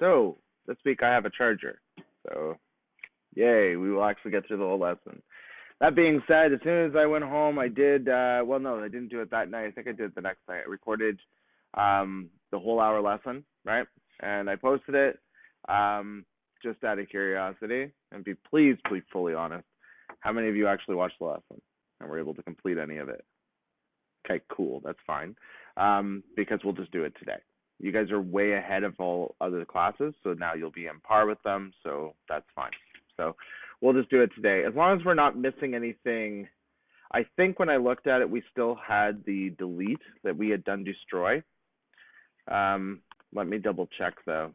So this week I have a charger. So yay, we will actually get through the whole lesson. That being said, as soon as I went home, I did, well, no, I didn't do it that night. I think I did it the next night. I recorded the whole hour lesson, right? And I posted it just out of curiosity. And please be fully honest. How many of you actually watched the lesson and were able to complete any of it? Okay, cool. That's fine. Because we'll just do it today. You guys are way ahead of all other classes, so now you'll be on par with them, so that's fine. So we'll just do it today. As long as we're not missing anything, I think when I looked at it, we still had the delete that we had done destroy. Let me double check though.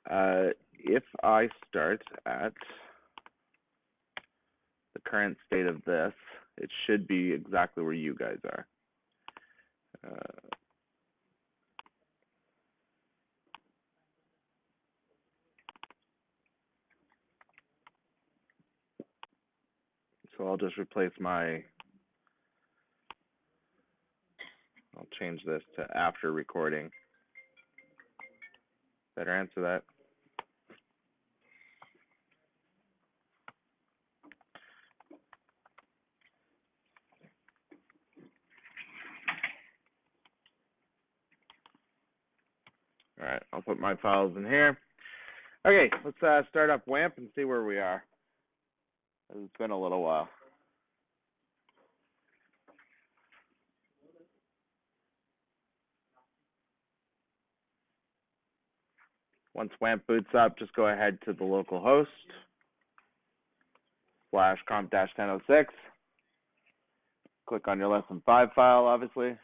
If I start at the current state of this, it should be exactly where you guys are. So I'll just replace I'll change this to after recording. Better answer that. All right, I'll put my files in here. Okay, let's start up WAMP and see where we are. It's been a little while. Once WAMP boots up, just go ahead to the local host /comp-1006. Click on your lesson 5 file, obviously.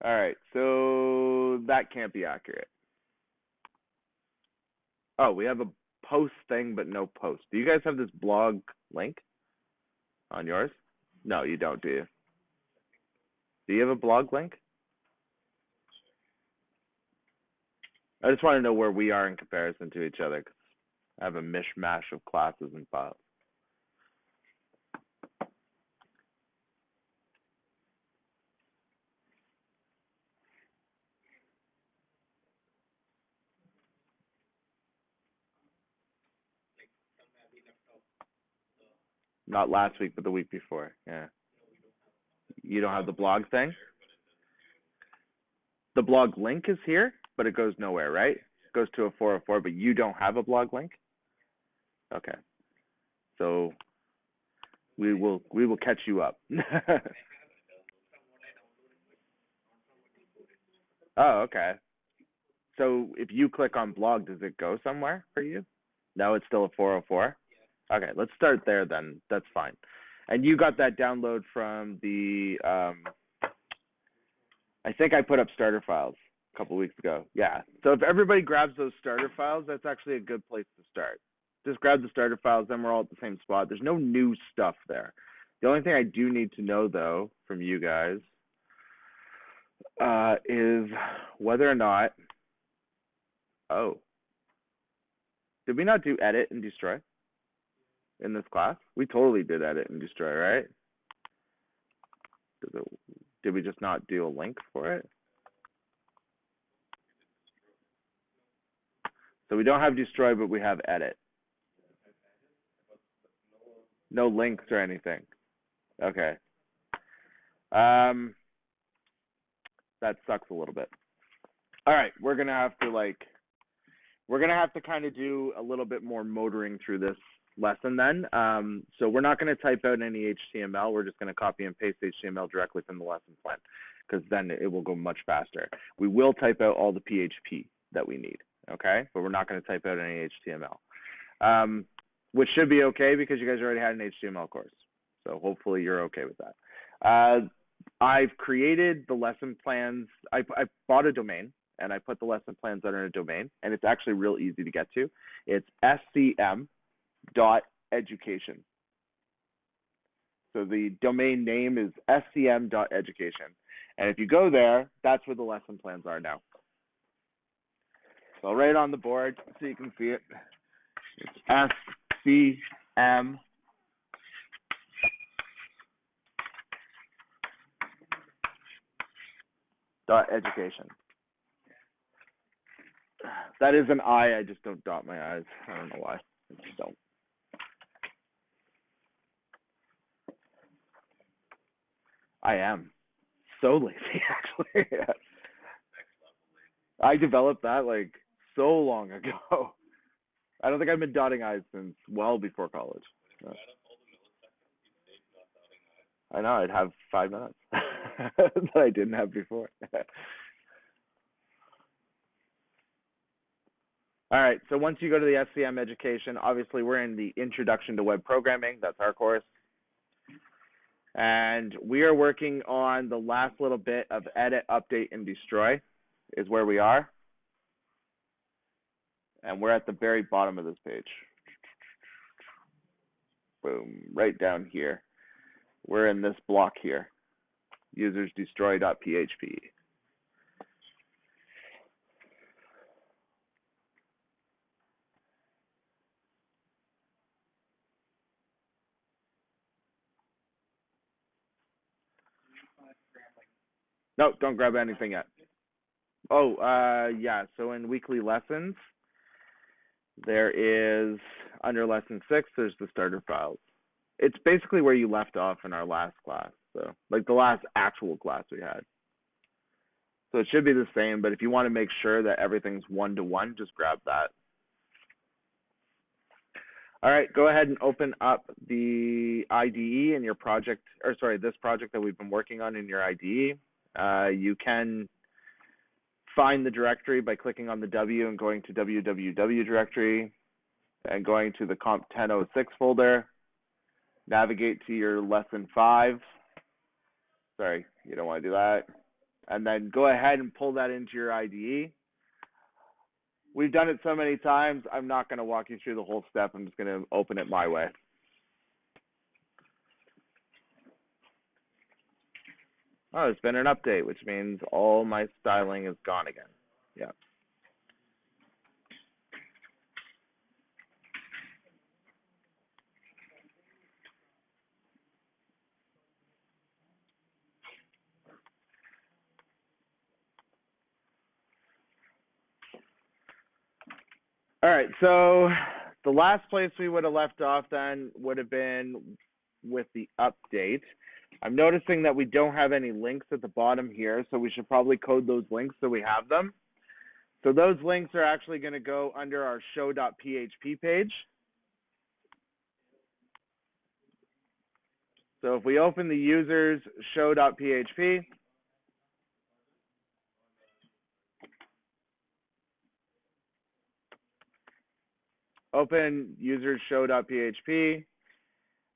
All right, so that can't be accurate. Oh, we have a post thing, but no post. Do you guys have this blog link on yours? No, you don't, do you? Do you have a blog link? I just want to know where we are in comparison to each other, because I have a mishmash of classes and files. Not last week, but the week before. Yeah. You don't have the blog thing? The blog link is here, but it goes nowhere, right? It goes to a 404, but you don't have a blog link? Okay. So we will catch you up. Oh, okay. So if you click on blog, does it go somewhere for you? No, it's still a 404? Okay, let's start there then. That's fine. And you got that download from the, I think I put up starter files a couple of weeks ago. Yeah. So if everybody grabs those starter files, that's actually a good place to start. Just grab the starter files, then we're all at the same spot. There's no new stuff there. The only thing I do need to know, though, from you guys is whether or not, did we not do edit and destroy in this class? We totally did edit and destroy, right? Did we just not do a link for it? So we don't have destroy, but we have edit. No links or anything. Okay. That sucks a little bit. All right, we're gonna have to kind of do a little bit more motoring through this lesson then. So we're not going to type out any HTML. We're just going to copy and paste HTML directly from the lesson plan, because then it will go much faster. We will type out all the PHP that we need, okay? But we're not going to type out any HTML, which should be okay because you guys already had an HTML course. So hopefully you're okay with that. I've created the lesson plans. I bought a domain, and I put the lesson plans under a domain, and it's actually real easy to get to. It's scm.education. So the domain name is scm.education. And if you go there, that's where the lesson plans are now. So I'll write it on the board so you can see it. It's scm. .education. That is an I just don't dot my I's. I don't know why. I just don't. I am so lazy, actually. I developed that like so long ago. I don't think I've been dotting I's since well before college. I know, I'd have 5 minutes that I didn't have before. All right, so once you go to the SCM education, obviously we're in the Introduction to Web Programming. That's our course. And we are working on the last little bit of edit, update, and destroy is where we are. And we're at the very bottom of this page. Boom, right down here. We're in this block here, users destroy.php. No, don't grab anything yet. Oh, yeah, so in weekly lessons, there is, under lesson 6, there's the starter files. It's basically where you left off in our last class, so like the last actual class we had. So it should be the same, but if you want to make sure that everything's one-to-one, just grab that. All right, go ahead and open up the IDE in your project, or sorry, this project that we've been working on in your IDE. You can find the directory by clicking on the W and going to www directory and going to the comp 1006 folder. Navigate to your lesson 5. Sorry, you don't want to do that. And then go ahead and pull that into your IDE. We've done it so many times, I'm not going to walk you through the whole step. I'm just going to open it my way. Oh, there's been an update, which means all my styling is gone again. Yeah. All right, so the last place we would have left off then would have been with the update. I'm noticing that we don't have any links at the bottom here, so we should probably code those links so we have them. So those links are actually going to go under our show.php page. So if we open the users show.php, open users show.php,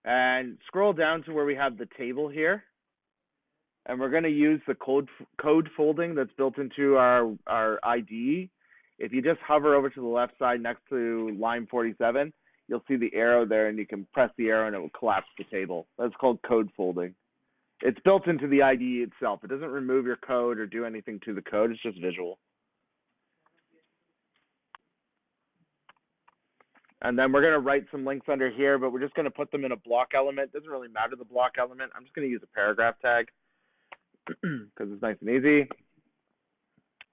and scroll down to where we have the table here. And we're going to use the code folding that's built into our IDE. If you just hover over to the left side next to line 47, you'll see the arrow there, and you can press the arrow and it will collapse the table. That's called code folding. It's built into the IDE itself. It doesn't remove your code or do anything to the code. It's just visual. And then we're going to write some links under here, but we're just going to put them in a block element. It doesn't really matter the block element. I'm just going to use a paragraph tag because it's nice and easy.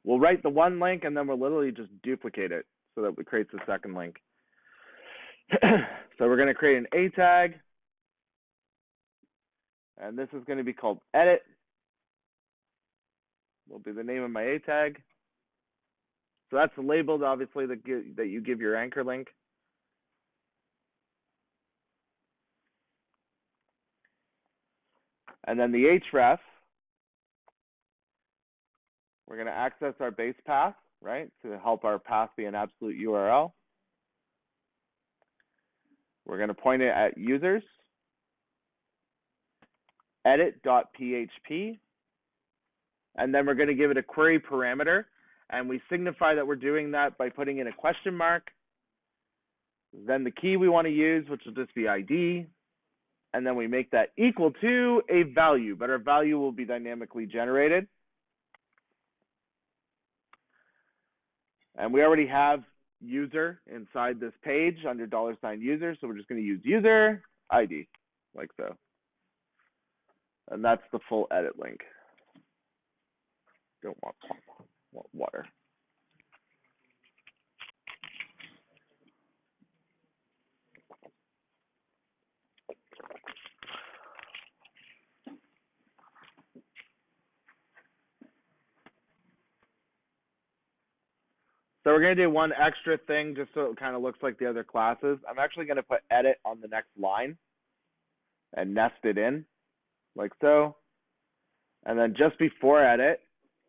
We'll write the one link, and then we'll literally just duplicate it so that it creates the second link. So we're going to create an A tag, and this is going to be called edit. Will be the name of my A tag. So that's the label, obviously, that you give your anchor link. And then the href, we're going to access our base path, right, to help our path be an absolute URL. We're going to point it at users, edit.php, and then we're going to give it a query parameter, and we signify that we're doing that by putting in a question mark, then the key we want to use, which will just be ID, and then we make that equal to a value, but our value will be dynamically generated. And we already have user inside this page under $user, so we're just going to use user ID, like so. And that's the full edit link. Don't want water. So we're going to do one extra thing just so it kind of looks like the other classes. I'm actually going to put edit on the next line and nest it in like so. And then just before edit,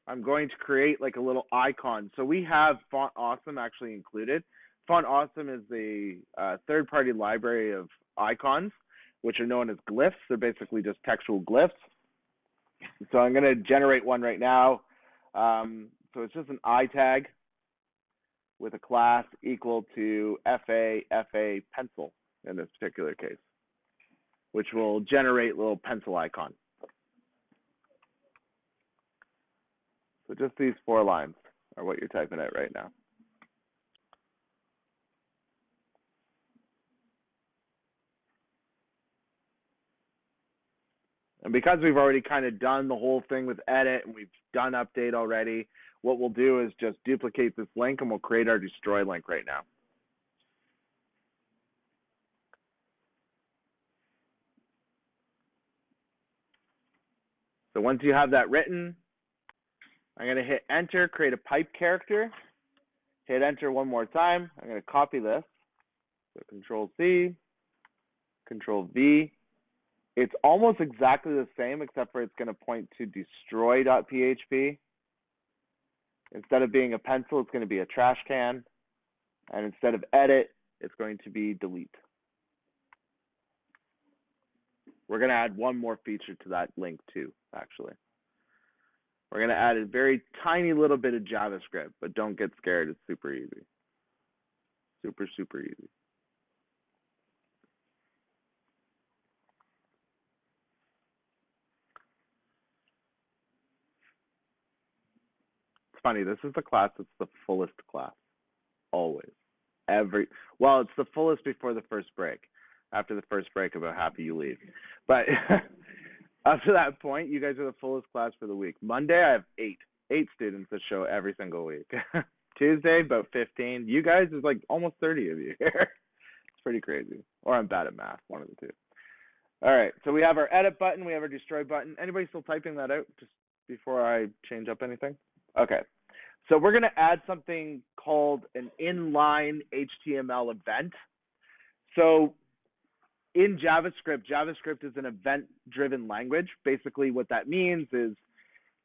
I'm going to create like a little icon. So we have Font Awesome actually included. Font Awesome is the third-party library of icons, which are known as glyphs. They're basically just textual glyphs. So I'm going to generate one right now. So it's just an I tag with a class equal to FA pencil in this particular case, which will generate a little pencil icon. So just these 4 lines are what you're typing out right now. And because we've already kind of done the whole thing with edit and we've done update already, what we'll do is just duplicate this link and we'll create our destroy link right now. So once you have that written, I'm going to hit enter, create a pipe character, hit enter one more time. I'm going to copy this. So Control C, Control V. It's almost exactly the same except for it's going to point to destroy.php. Instead of being a pencil, it's going to be a trash can. And instead of edit, it's going to be delete. We're going to add one more feature to that link too, actually. We're going to add a very tiny little bit of JavaScript, but don't get scared. It's super easy. Super, super easy. It's funny. This is the class that's the fullest class. Always. Well, it's the fullest before the first break. After the first break, about happy you leave. But up to that point, you guys are the fullest class for the week. Monday, I have 8 students that show every single week. Tuesday, about 15. You guys, is like almost 30 of you here. It's pretty crazy. Or I'm bad at math, one of the two. All right, so we have our edit button. We have our destroy button. Anybody still typing that out just before I change up anything? Okay. So we're going to add something called an inline HTML event. So in JavaScript, JavaScript is an event-driven language. Basically what that means is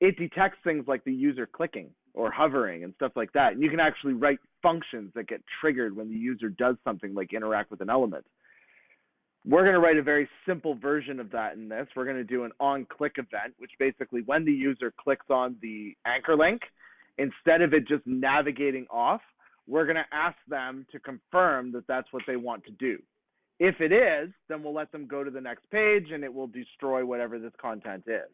it detects things like the user clicking or hovering and stuff like that. And you can actually write functions that get triggered when the user does something like interact with an element. We're going to write a very simple version of that in this. We're going to do an on-click event, which basically when the user clicks on the anchor link, instead of it just navigating off, we're going to ask them to confirm that that's what they want to do. If it is, then we'll let them go to the next page and it will destroy whatever this content is.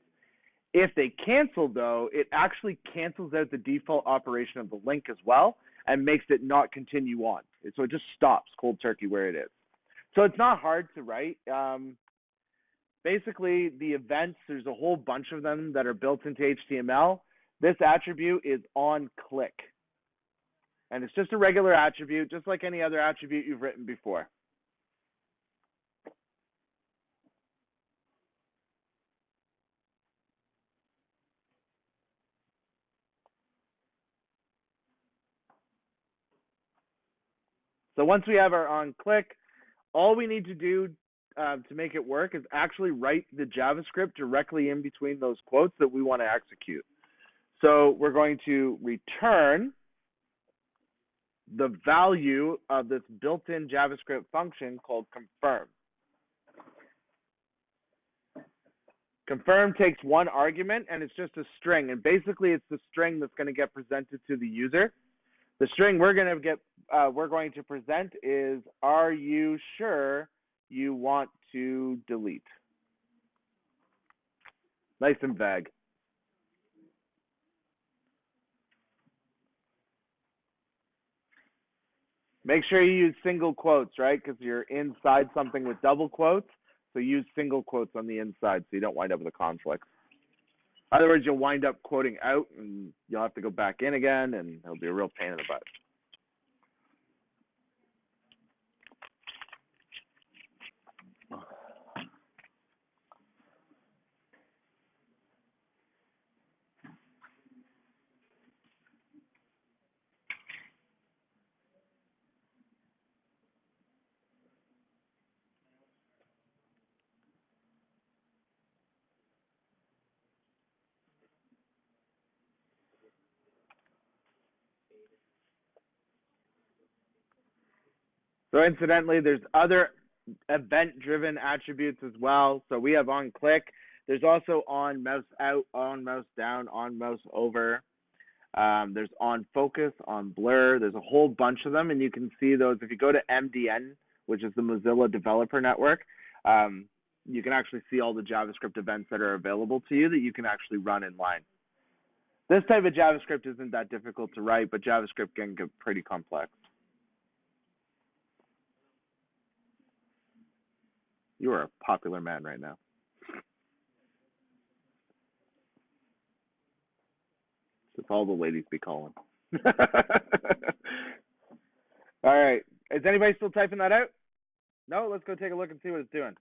If they cancel, though, it actually cancels out the default operation of the link as well and makes it not continue on. So it just stops cold turkey where it is. So it's not hard to write. Basically, the events, there's a whole bunch of them that are built into HTML. This attribute is on click. And it's just a regular attribute, just like any other attribute you've written before. So once we have our on click, all we need to do to make it work is actually write the JavaScript directly in between those quotes that we want to execute. So we're going to return the value of this built-in JavaScript function called confirm. Confirm takes one argument and it's just a string, and basically it's the string that's going to get presented to the user. The string we're going to present is, are you sure you want to delete? Nice and vague. Make sure you use single quotes, right? Because you're inside something with double quotes. So use single quotes on the inside so you don't wind up with a conflict. Otherwise, you'll wind up quoting out and you'll have to go back in again and it'll be a real pain in the butt. So incidentally, there's other event-driven attributes as well. So we have on click. There's also on mouse out, on mouse down, on mouse over. There's on focus, on blur. There's a whole bunch of them, and you can see those if you go to MDN, which is the Mozilla Developer Network. You can actually see all the JavaScript events that are available to you that you can actually run inline. This type of JavaScript isn't that difficult to write, but JavaScript can get pretty complex. You are a popular man right now. Just all the ladies be calling. All right. Is anybody still typing that out? No? Let's go take a look and see what it's doing.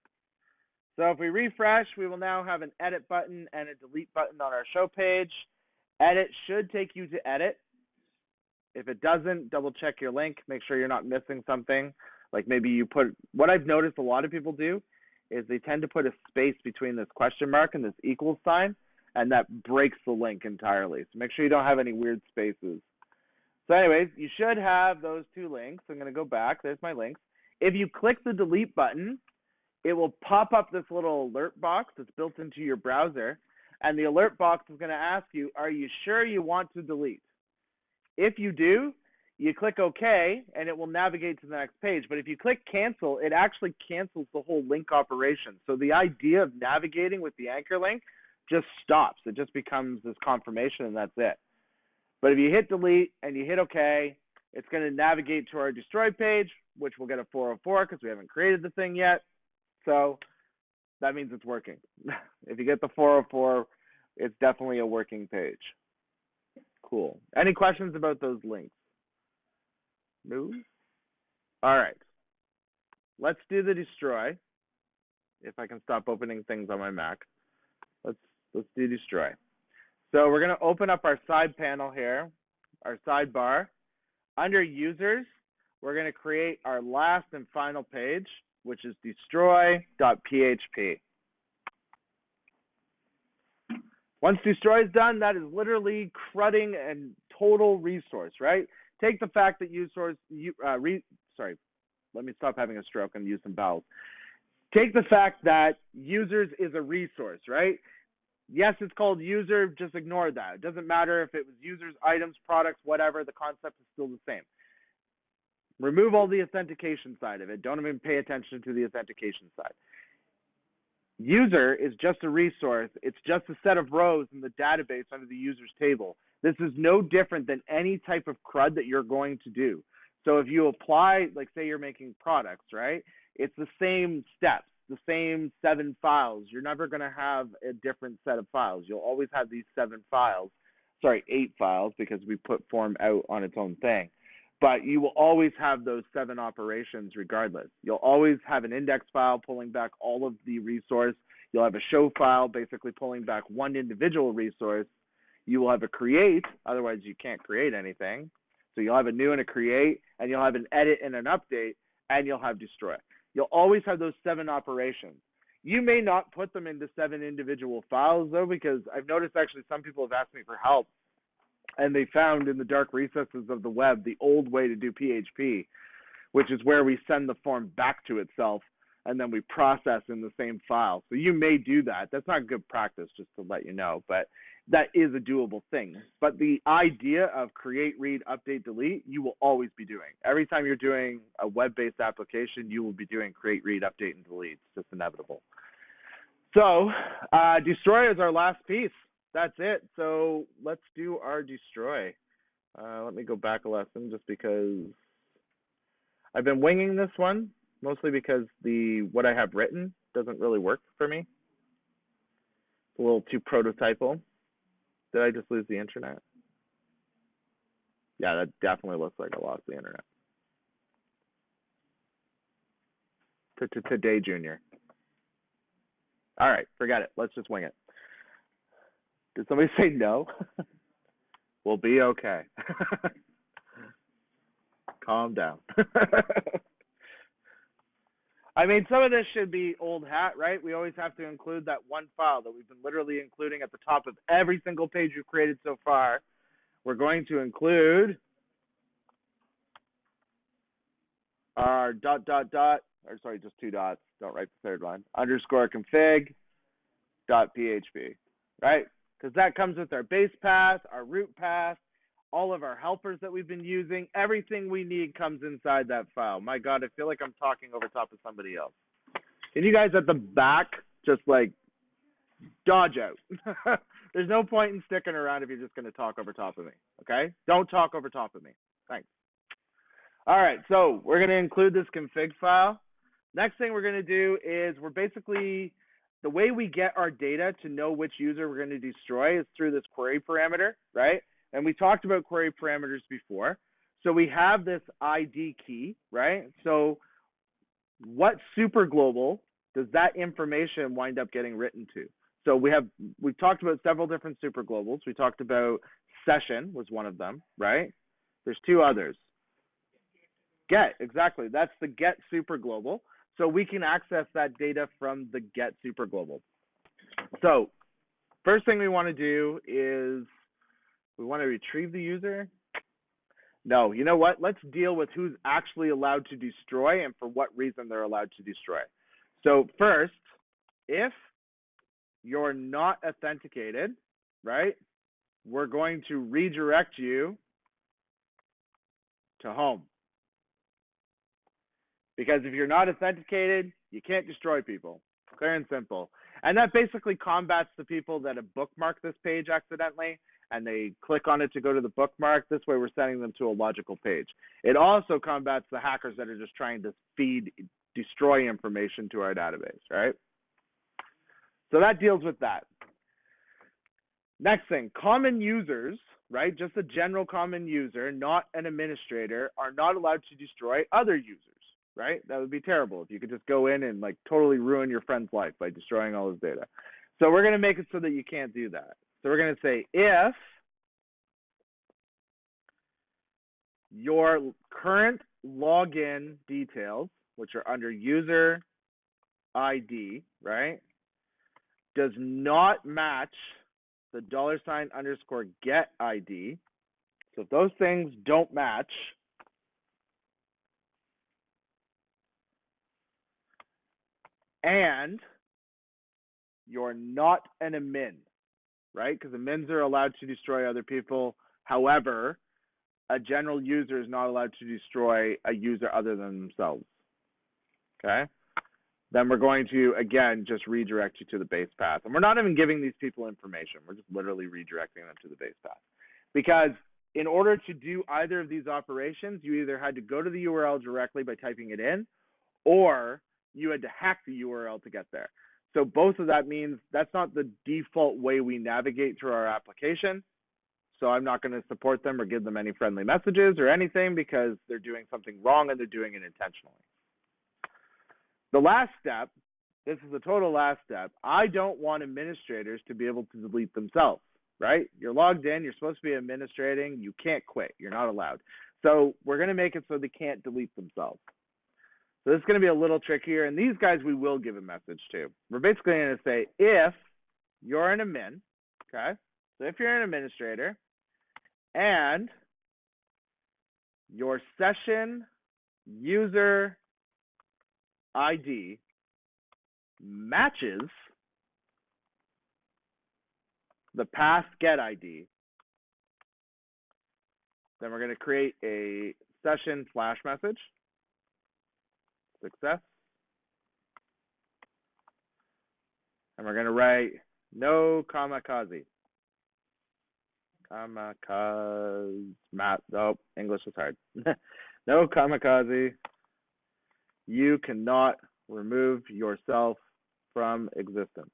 So if we refresh, we will now have an edit button and a delete button on our show page. Edit should take you to edit. If it doesn't, double check your link. Make sure you're not missing something. Like maybe you put, what I've noticed a lot of people do is they tend to put a space between this question mark and this equals sign, and that breaks the link entirely. So make sure you don't have any weird spaces. So anyways, you should have those two links. I'm going to go back. There's my links. If you click the delete button, it will pop up this little alert box that's built into your browser, and the alert box is going to ask you, are you sure you want to delete? If you do, you click OK, and it will navigate to the next page. But if you click cancel, it actually cancels the whole link operation. So the idea of navigating with the anchor link just stops. It just becomes this confirmation, and that's it. But if you hit delete and you hit OK, it's going to navigate to our destroy page, which will get a 404 because we haven't created the thing yet. So that means it's working. If you get the 404, it's definitely a working page. Cool. Any questions about those links? No? All right. Let's do the destroy. If I can stop opening things on my Mac. Let's do destroy. So we're going to open up our side panel here, our sidebar. Under users, we're going to create our last and final page, which is destroy.php. Once destroy is done, that is literally crudding and total resource, right? Take the fact that let me stop having a stroke and use some vowels. Take the fact that users is a resource, right? Yes, it's called user, just ignore that. It doesn't matter if it was users, items, products, whatever, the concept is still the same. Remove all the authentication side of it. Don't even pay attention to the authentication side. User is just a resource. It's just a set of rows in the database under the users table. This is no different than any type of CRUD that you're going to do. So if you apply, like say you're making products, right? It's the same steps, the same 7 files. You're never going to have a different set of files. You'll always have these 8 files because we put form out on its own thing. But you will always have those 7 operations regardless. You'll always have an index file pulling back all of the resource. You'll have a show file basically pulling back one individual resource. You will have a create, otherwise you can't create anything. So you'll have a new and a create, and you'll have an edit and an update, and you'll have destroy. You'll always have those 7 operations. You may not put them into 7 individual files though, because I've noticed actually some people have asked me for help, and they found in the dark recesses of the web the old way to do PHP, which is where we send the form back to itself and then we process in the same file. So you may do that. That's not good practice, just to let you know, but that is a doable thing. But the idea of create, read, update, delete, you will always be doing. Every time you're doing a web-based application, you will be doing create, read, update, and delete. It's just inevitable. So destroy is our last piece. That's it. So let's do our destroy. Let me go back a lesson just because I've been winging this one, mostly because what I have written doesn't really work for me. It's a little too prototypal. Did I just lose the internet? Yeah, that definitely looks like I lost the internet. Today, Junior. All right, forget it. Let's just wing it. Did somebody say no? We'll be okay. Calm down. I mean, some of this should be old hat, right? We always have to include that one file that we've been literally including at the top of every single page we've created so far. We're going to include our or sorry, just two dots. Don't write the third one. Underscore config dot php, right? Because that comes with our base path, our root path, all of our helpers that we've been using. Everything we need comes inside that file. My God, I feel like I'm talking over top of somebody else. Can you guys at the back just like dodge out? There's no point in sticking around if you're just going to talk over top of me, okay? Don't talk over top of me. Thanks. All right, so we're going to include this config file. Next thing we're going to do is the way we get our data to know which user we're going to destroy is through this query parameter, right? And we talked about query parameters before. So we have this ID key, right? So what superglobal does that information wind up getting written to? So we've talked about several different superglobals. We talked about session was one of them, right? There's two others. Get, exactly. That's the get superglobal. So we can access that data from the get superglobal. So first thing we want to do is we want to retrieve the user. No, you know what? Let's deal with who's actually allowed to destroy and for what reason they're allowed to destroy. So first, if you're not authenticated, right, we're going to redirect you to home. Because if you're not authenticated, you can't destroy people. Clear and simple. And that basically combats the people that have bookmarked this page accidentally and they click on it to go to the bookmark. This way we're sending them to a logical page. It also combats the hackers that are just trying to destroy information to our database, right? So that deals with that. Next thing, common users, right? Just a general common user, not an administrator, are not allowed to destroy other users, right? That would be terrible if you could just go in and like totally ruin your friend's life by destroying all his data. So we're going to make it so that you can't do that. So we're going to say if your current login details, which are under user ID, right, does not match the $_get ID. So if those things don't match, and you're not an admin, right? Because admins are allowed to destroy other people. However, a general user is not allowed to destroy a user other than themselves. Okay? Then we're going to, again, just redirect you to the base path. And we're not even giving these people information. We're just literally redirecting them to the base path. Because in order to do either of these operations, you either had to go to the URL directly by typing it in, or you had to hack the URL to get there. So both of that means that's not the default way we navigate through our application. So I'm not going to support them or give them any friendly messages or anything because they're doing something wrong and they're doing it intentionally. The last step, this is the total last step. I don't want administrators to be able to delete themselves, right? You're logged in. You're supposed to be administrating. You can't quit. You're not allowed. So we're going to make it so they can't delete themselves. So this is going to be a little trickier. And these guys we will give a message to. We're basically going to say if you're an admin, okay? So if you're an administrator and your session user ID matches the past get ID, then we're going to create a session flash message. Success. And we're going to write no kamikaze. English is hard. No kamikaze. You cannot remove yourself from existence.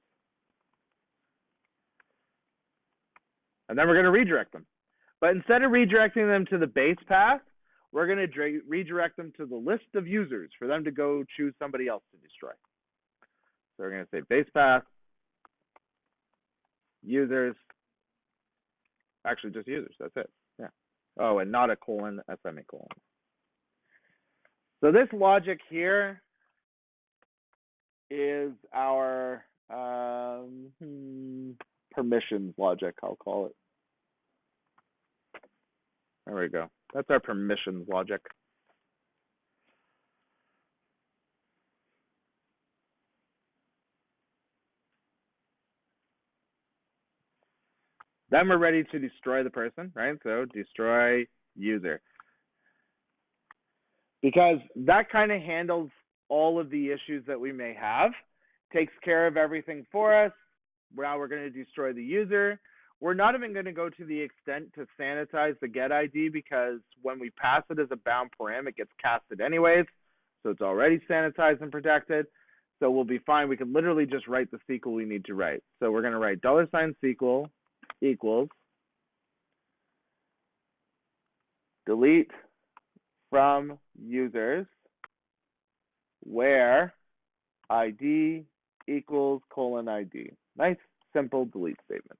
And then we're going to redirect them. But instead of redirecting them to the base path, we're going to redirect them to the list of users for them to go choose somebody else to destroy. So we're going to say base path, users, actually just users, that's it. Yeah. Oh, and not a colon, a semicolon. So this logic here is our permissions logic, I'll call it. There we go. That's our permissions logic. Then we're ready to destroy the person, right? So destroy user. Because that kind of handles all of the issues that we may have, takes care of everything for us. Now we're going to destroy the user. We're not even going to go to the extent to sanitize the get ID because when we pass it as a bound param, it gets casted anyways. So it's already sanitized and protected. So we'll be fine. We can literally just write the SQL we need to write. So we're going to write $SQL equals delete from users where ID equals :ID. Nice, simple delete statement.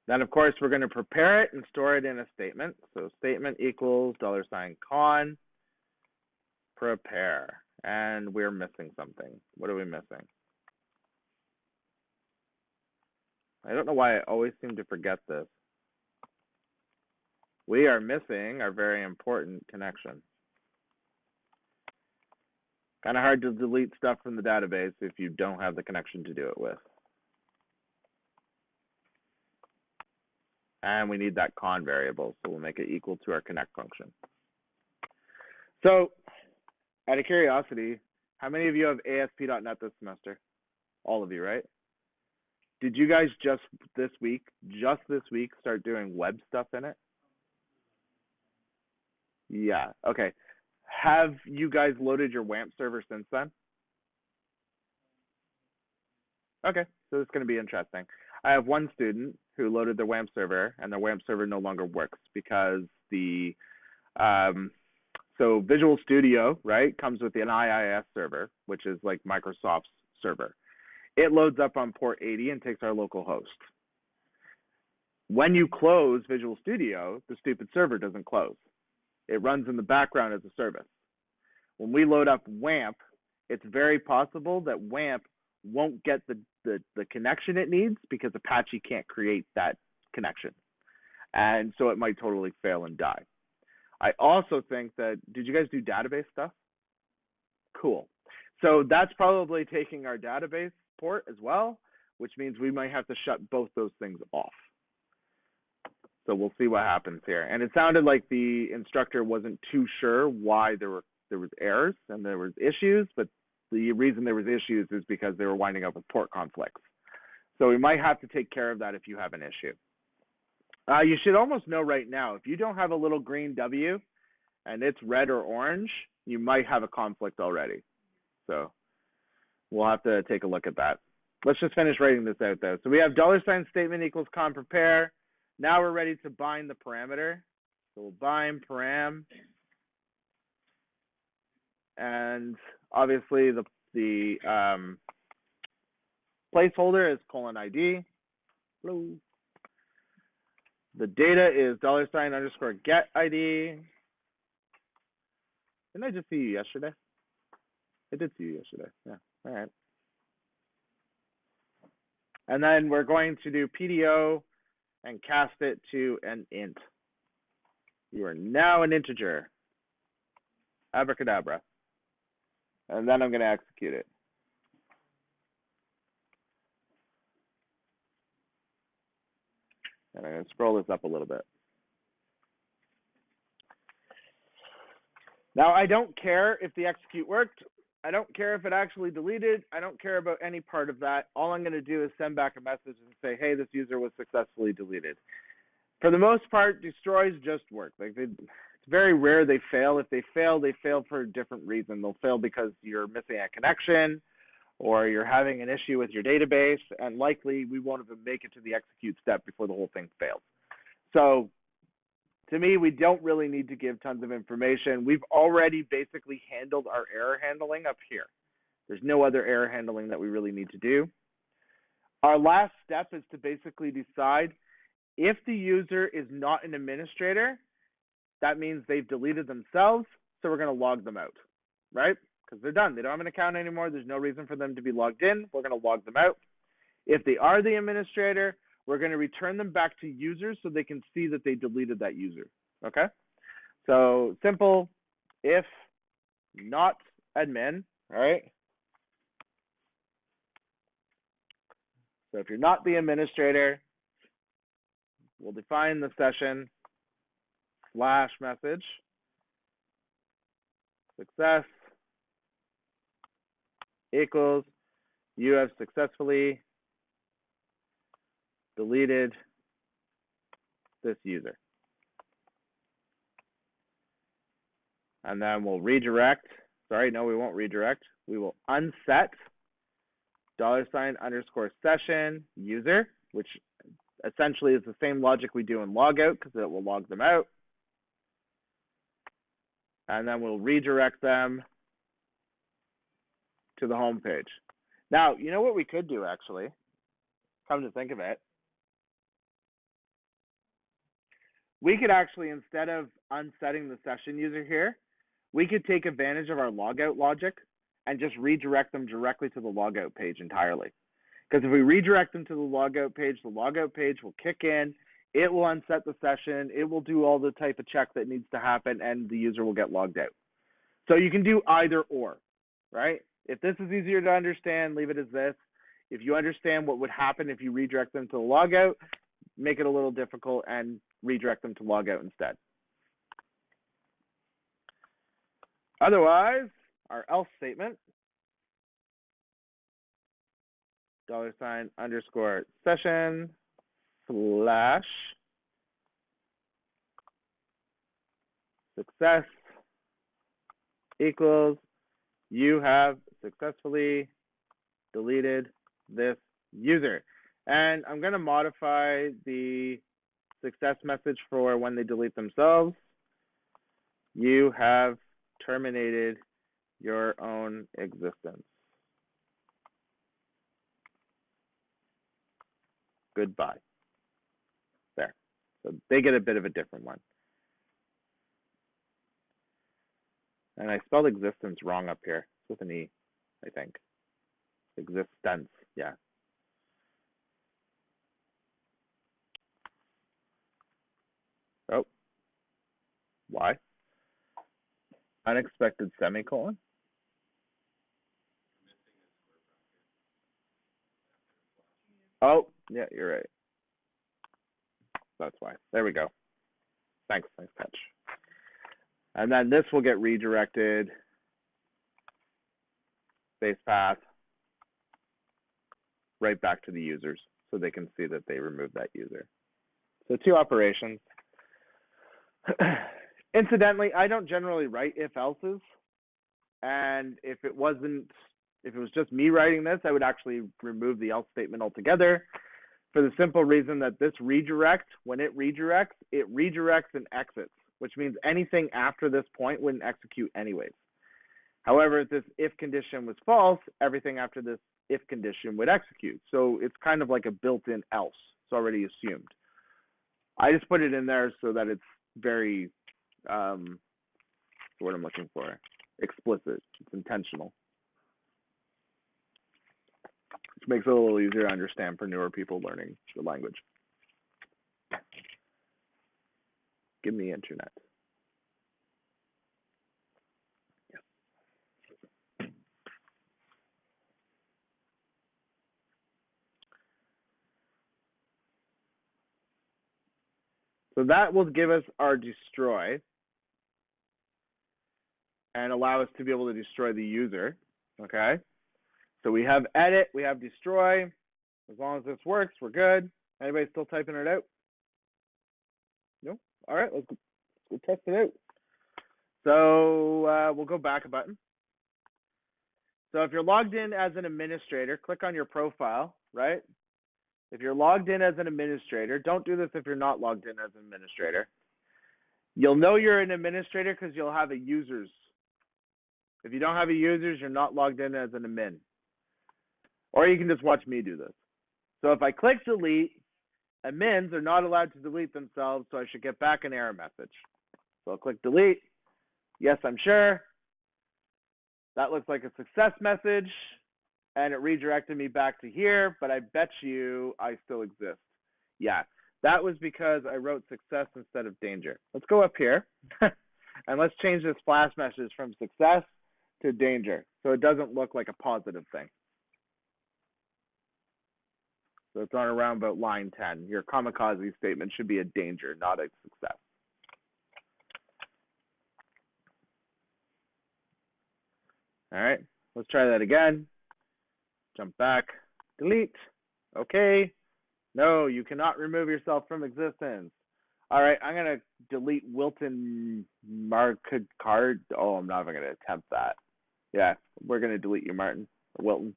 Then, of course, we're going to prepare it and store it in a statement. So statement equals $con prepare. And we're missing something. What are we missing? I don't know why I always seem to forget this. We are missing our very important connection. Kind of hard to delete stuff from the database if you don't have the connection to do it with. And we need that con variable, so we'll make it equal to our connect function. So, out of curiosity, how many of you have ASP.NET this semester? All of you, right? Did you guys just this week, start doing web stuff in it? Yeah, okay. Have you guys loaded your WAMP server since then? Okay, so it's going to be interesting. I have one student who loaded their WAMP server, and their WAMP server no longer works because the so Visual Studio, right, comes with an IIS server, which is like Microsoft's server. It loads up on port 80 and takes our local host. When you close Visual Studio, the stupid server doesn't close. It runs in the background as a service. When we load up WAMP, it's very possible that WAMP won't get the connection it needs because Apache can't create that connection. And so it might totally fail and die. I also think that, did you guys do database stuff? Cool. So that's probably taking our database port as well, which means we might have to shut both those things off. So we'll see what happens here. And it sounded like the instructor wasn't too sure why there was errors and there was issues, but the reason there was issues is because they were winding up with port conflicts. So we might have to take care of that if you have an issue. You should almost know right now, if you don't have a little green W and it's red or orange, you might have a conflict already. So we'll have to take a look at that. Let's just finish writing this out though. So we have $statement equals con prepare. Now we're ready to bind the parameter. So we'll bind param. And obviously the placeholder is :ID. Hello. The data is $_get ID. Didn't I just see you yesterday? I did see you yesterday. Yeah. All right. And then we're going to do PDO and cast it to an int. You are now an integer. Abracadabra. And then I'm going to execute it. And I'm going to scroll this up a little bit. Now, I don't care if the execute worked. I don't care if it actually deleted. I don't care about any part of that. All I'm going to do is send back a message and say, hey, this user was successfully deleted. For the most part, destroys just work. Like it's very rare they fail. If they fail for a different reason. They'll fail because you're missing a connection or you're having an issue with your database, and likely we won't even make it to the execute step before the whole thing fails. So to me, we don't really need to give tons of information. We've already basically handled our error handling up here. There's no other error handling that we really need to do. Our last step is to basically decide if the user is not an administrator, that means they've deleted themselves, so we're going to log them out, right? Because they're done. They don't have an account anymore. There's no reason for them to be logged in. We're going to log them out. If they are the administrator, we're going to return them back to users so they can see that they deleted that user, okay? So simple, if not admin, all right? So if you're not the administrator, we'll define the session / message success equals you have successfully deleted this user. And then we'll redirect. Sorry, no, we won't redirect. We will unset $_session user, which essentially is the same logic we do in logout because it will log them out. And then we'll redirect them to the home page. Now, you know what we could do actually? Come to think of it. We could actually, instead of unsetting the session user here, we could take advantage of our logout logic and just redirect them directly to the logout page entirely. Because if we redirect them to the logout page will kick in, it will unset the session, it will do all the type of check that needs to happen, and the user will get logged out. So you can do either or, right? If this is easier to understand, leave it as this. If you understand what would happen if you redirect them to the logout, make it a little difficult and redirect them to logout instead. Otherwise, our else statement, $_session / success equals you have successfully deleted this user. And I'm going to modify the success message for when they delete themselves. You have terminated your own existence. Goodbye. There. So they get a bit of a different one. And I spelled existence wrong up here. It's with an E, I think. Existence, yeah. Oh. Why? Unexpected semicolon. Oh, yeah, you're right. That's why. There we go. Thanks, nice catch. And then this will get redirected, space path, right back to the users so they can see that they removed that user. So 2 operations. Incidentally, I don't generally write if else's. And if it was just me writing this, I would actually remove the else statement altogether for the simple reason that this redirect, when it redirects and exits, which means anything after this point wouldn't execute anyways. However, if this if condition was false, everything after this if condition would execute. So it's kind of like a built-in else. It's already assumed. I just put it in there so that it's very, what I'm looking for, explicit. It's intentional. Which makes it a little easier to understand for newer people learning the language. Give me internet. Yes. So that will give us our destroy and allow us to be able to destroy the user, okay? So we have edit, we have destroy. As long as this works, we're good. Anybody still typing it out? No? All right, let's go test it out. So we'll go back a button. So if you're logged in as an administrator, click on your profile, right? If you're logged in as an administrator, don't do this if you're not logged in as an administrator. You'll know you're an administrator because you'll have a users. If you don't have a users, you're not logged in as an admin. Or you can just watch me do this. So if I click delete, admins are not allowed to delete themselves, so I should get back an error message. So I'll click delete. Yes, I'm sure. That looks like a success message, and it redirected me back to here, but I bet you I still exist. Yeah, that was because I wrote success instead of danger. Let's go up here, and let's change this flash message from success to danger, so it doesn't look like a positive thing. So it's on around about line 10. Your kamikaze statement should be a danger, not a success. All right, let's try that again. Jump back, delete. Okay. No, you cannot remove yourself from existence. All right, I'm going to delete Wilton Marcard. Oh, I'm not even going to attempt that. Yeah, we're going to delete you, Martin. Or Wilton.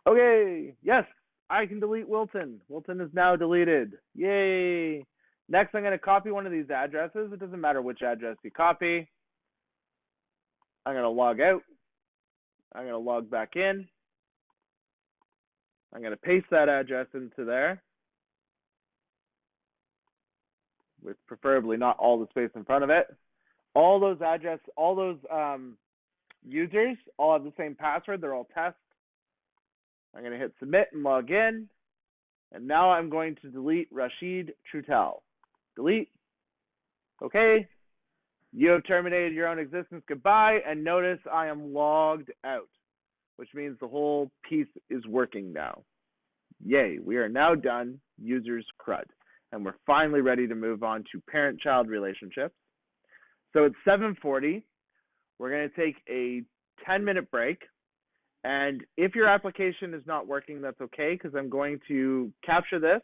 Okay, yes, I can delete Wilton. Wilton is now deleted. Yay. Next, I'm going to copy one of these addresses. It doesn't matter which address you copy. I'm going to log out. I'm going to log back in. I'm going to paste that address into there, with preferably not all the space in front of it. All those users all have the same password. They're all test. I'm going to hit submit and log in. And now I'm going to delete Rashid Trutel. Delete. Okay. You have terminated your own existence. Goodbye. And notice I am logged out, which means the whole piece is working now. Yay. We are now done. Users CRUD. And we're finally ready to move on to parent-child relationships. So it's 7:40. We're going to take a 10-minute break. And if your application is not working, that's okay, because I'm going to capture this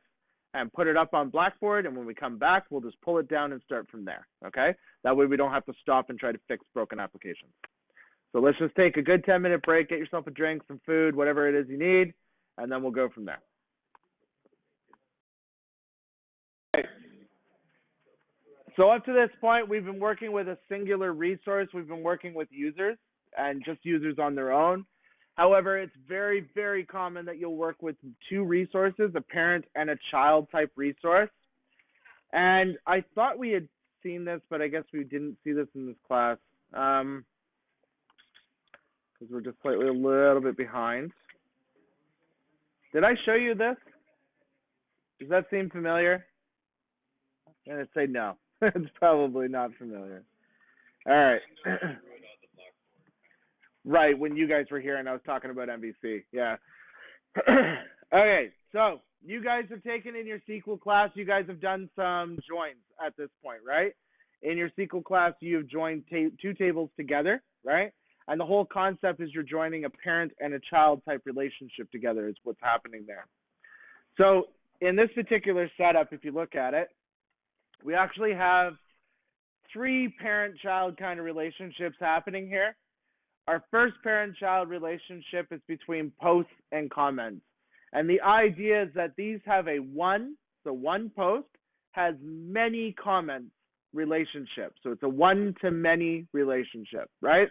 and put it up on Blackboard. And when we come back, we'll just pull it down and start from there, okay? That way we don't have to stop and try to fix broken applications. So let's just take a good 10-minute break, get yourself a drink, some food, whatever it is you need, and then we'll go from there. So up to this point, we've been working with a singular resource. We've been working with users and just users on their own. However, it's very, very common that you'll work with two resources, a parent and a child type resource. And I thought we had seen this, but I guess we didn't see this in this class because we're just slightly a little bit behind. Did I show you this? Does that seem familiar? I'm going to say no. It's probably not familiar. All right. Right, when you guys were here and I was talking about MVC. Yeah. Okay, so you guys have taken in your SQL class, you guys have done some joins at this point, right? In your SQL class, you've joined two tables together, right? And the whole concept is you're joining a parent and a child type relationship together is what's happening there. So in this particular setup, if you look at it, we actually have three parent-child kind of relationships happening here. Our first parent-child relationship is between posts and comments. And the idea is that these have a one post has many comments relationship. So it's a one-to-many relationship, right?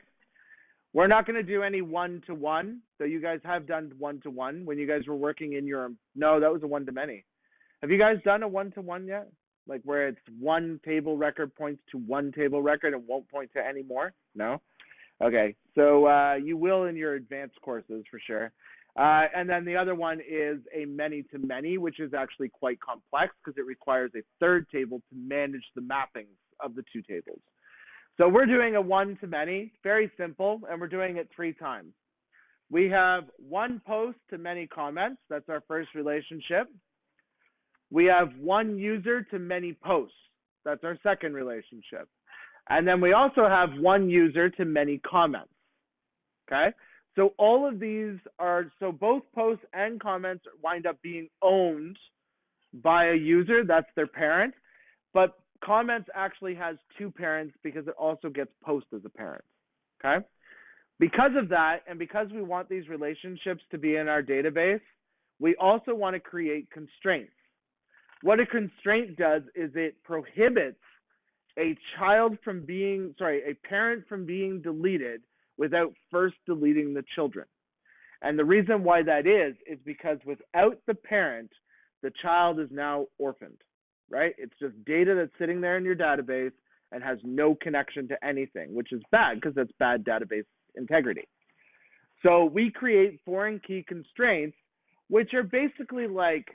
We're not going to do any one-to-one. So you guys have done one-to-one when you guys were working in your, no, that was a one-to-many. Have you guys done a one-to-one yet? Like where it's one table record points to one table record and won't point to any more? No? Okay, so you will in your advanced courses for sure. And then the other one is a many-to-many, which is actually quite complex because it requires a third table to manage the mappings of the two tables. So we're doing a one-to-many, very simple, and we're doing it 3 times. We have one post to many comments. That's our first relationship. We have one user to many posts. That's our second relationship. And then we also have one user to many comments, okay? So all of these are, so both posts and comments wind up being owned by a user, that's their parent, but comments actually has 2 parents because it also gets post as a parent, okay? Because of that, and because we want these relationships to be in our database, we also want to create constraints. What a constraint does is it prohibits a parent from being deleted without first deleting the children. And the reason why that is because without the parent, the child is now orphaned, right? It's just data that's sitting there in your database and has no connection to anything, which is bad because that's bad database integrity. So we create foreign key constraints, which are basically like,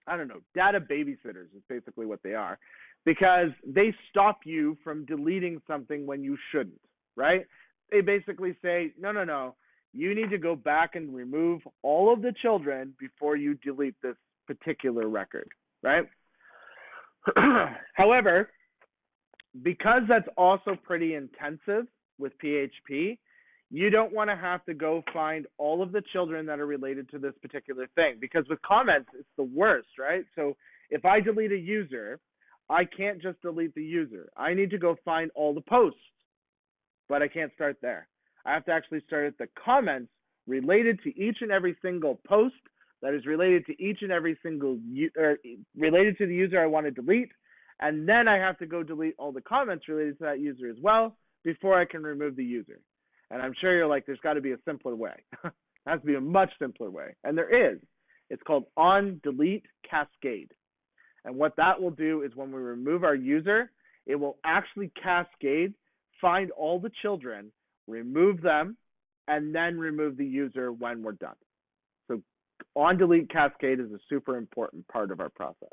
I don't know, data babysitters is basically what they are, because they stop you from deleting something when you shouldn't, right? they basically say, no, you need to go back and remove all of the children before you delete this particular record, right? However, because that's also pretty intensive with PHP, you don't want to have to go find all of the children that are related to this particular thing, because with comments, it's the worst, right? So if I delete a user, I can't just delete the user. I need to go find all the posts, but I can't start there. I have to actually start at the comments related to each and every single post that is related to each and every single related to the user I want to delete, and then I have to go delete all the comments related to that user as well before I can remove the user. And I'm sure you're like, there's got to be a simpler way. There has to be a much simpler way, and there is. It's called on-delete cascade. And what that will do is when we remove our user, it will actually cascade, find all the children, remove them, and then remove the user when we're done. So on-delete cascade is a super important part of our process.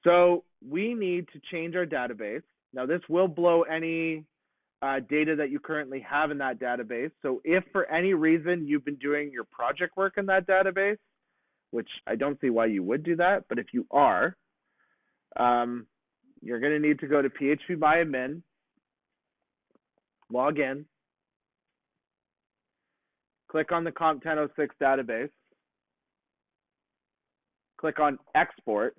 So we need to change our database. Now this will blow any data that you currently have in that database. So if for any reason you've been doing your project work in that database, which I don't see why you would do that, but if you are, you're going to need to go to phpMyAdmin, log in, click on the comp1006 database, click on export,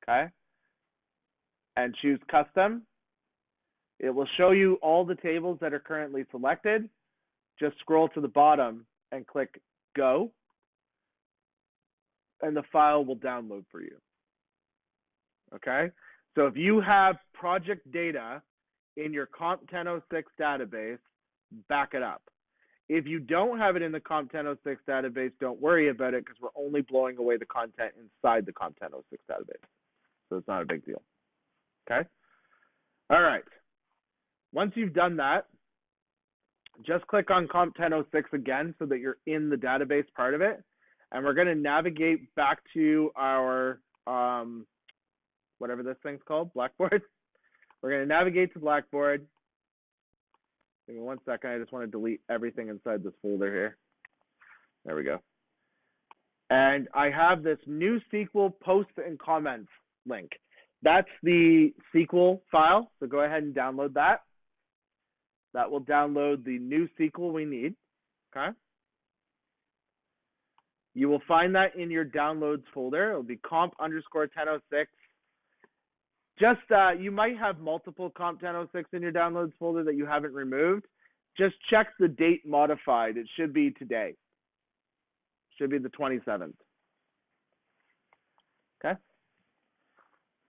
okay, and choose custom. It will show you all the tables that are currently selected. Just scroll to the bottom and click go, and the file will download for you. Okay, so if you have project data in your comp1006 database, back it up. If you don't have it in the comp1006 database, don't worry about it, because we're only blowing away the content inside the comp1006 database. So it's not a big deal. Okay? All right. Once you've done that, just click on comp1006 again so that you're in the database part of it. And we're going to navigate back to our, whatever this thing's called, Blackboard. We're going to navigate to Blackboard. Give me 1 second. I just want to delete everything inside this folder here. There we go. And I have this new SQL posts and comments link. That's the SQL file. So go ahead and download that. That will download the new SQL we need. Okay. You will find that in your downloads folder. It'll be comp_1006. Just, you might have multiple comp1006 in your downloads folder that you haven't removed. Just check the date modified. It should be today. Should be the 27th. Okay.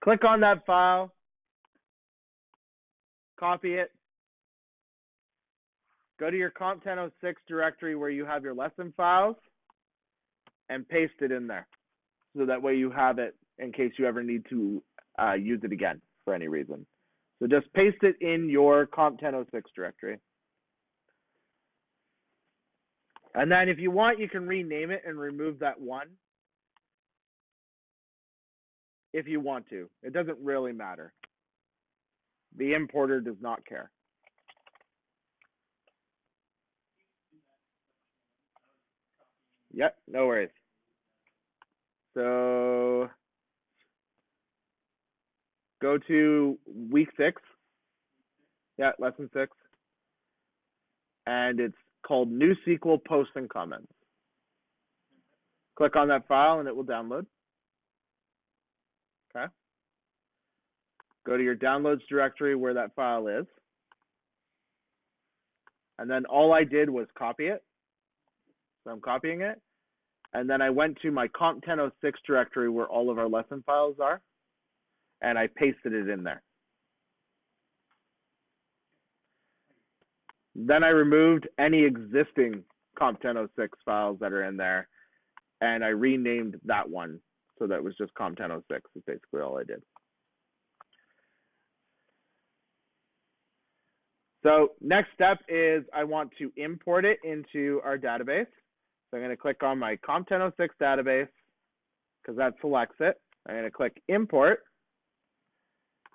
Click on that file. Copy it. Go to your comp1006 directory where you have your lesson files and paste it in there. So that way you have it in case you ever need to use it again for any reason. So just paste it in your comp1006 directory. And then if you want, you can rename it and remove that one if you want to. It doesn't really matter. The importer does not care. Yep, no worries. So go to week 6. Yeah, lesson 6. And it's called New SQL Posts and Comments. Click on that file and it will download. Okay. Go to your downloads directory where that file is. And then all I did was copy it. So I'm copying it. And then I went to my comp1006 directory where all of our lesson files are. And I pasted it in there. Then I removed any existing comp1006 files that are in there, and I renamed that one so that it was just comp1006 is basically all I did. So next step is I want to import it into our database. So I'm going to click on my comp1006 database because that selects it. I'm going to click import,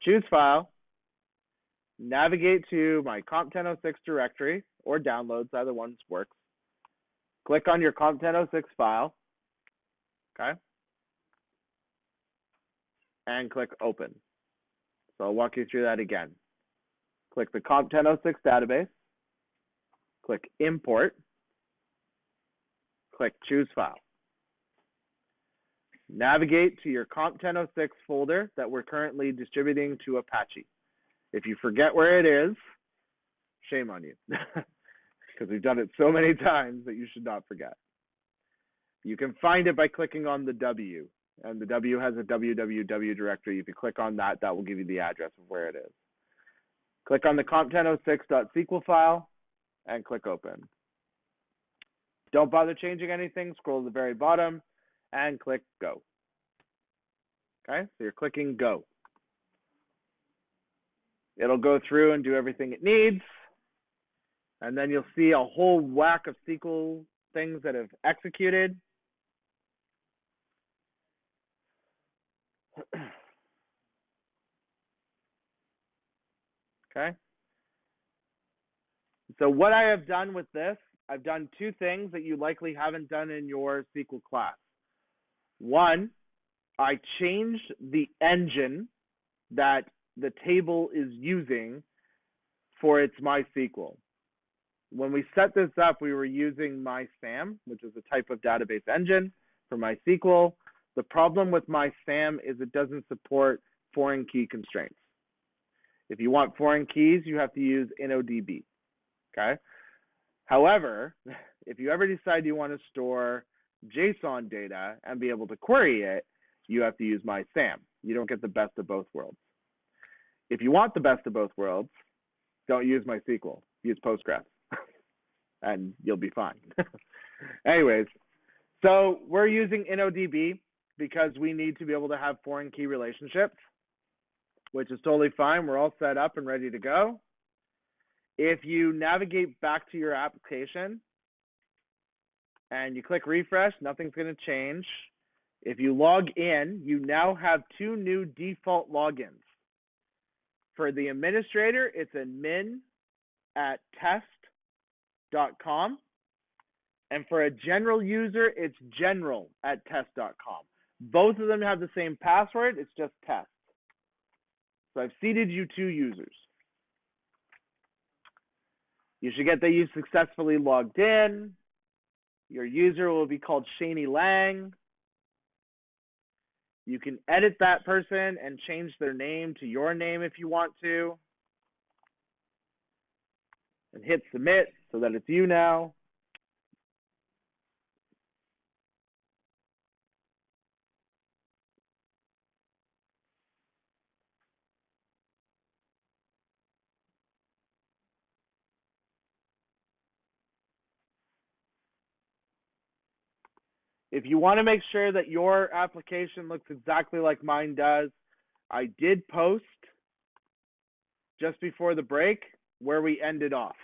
choose file. navigate to my comp1006 directory or downloads, either one works. Click on your comp1006 file, okay? And click open. So I'll walk you through that again. Click the comp1006 database, click import, click choose file. Navigate to your comp1006 folder that we're currently distributing to Apache. If you forget where it is, shame on you, because we've done it so many times that you should not forget. You can find it by clicking on the W, and the W has a www directory. If you click on that, that will give you the address of where it is. Click on the comp1006.sql file and click open. Don't bother changing anything. Scroll to the very bottom and click go. Okay, so you're clicking go. It'll go through and do everything it needs. And then you'll see a whole whack of SQL things that have executed. Okay. So what I have done with this, I've done two things that you likely haven't done in your SQL class. One, I changed the engine that the table is using for its MySQL. When we set this up, we were using MySAM, which is a type of database engine for MySQL. The problem with MySAM is it doesn't support foreign key constraints. If you want foreign keys, you have to use InnoDB, okay? However, if you ever decide you want to store JSON data and be able to query it, you have to use MySAM. You don't get the best of both worlds. If you want the best of both worlds, don't use MySQL. Use Postgres, and you'll be fine. Anyways, so we're using InnoDB because we need to be able to have foreign key relationships, which is totally fine. We're all set up and ready to go. If you navigate back to your application and you click refresh, nothing's going to change. If you log in, you now have two new default logins. For the administrator, it's admin@test.com. And for a general user, it's general@test.com. Both of them have the same password, it's just test. So I've seeded you two users. You should get that you successfully logged in. Your user will be called Shani Lang. You can edit that person and change their name to your name if you want to. And hit submit so that it's you now. If you want to make sure that your application looks exactly like mine does, I did post just before the break where we ended off.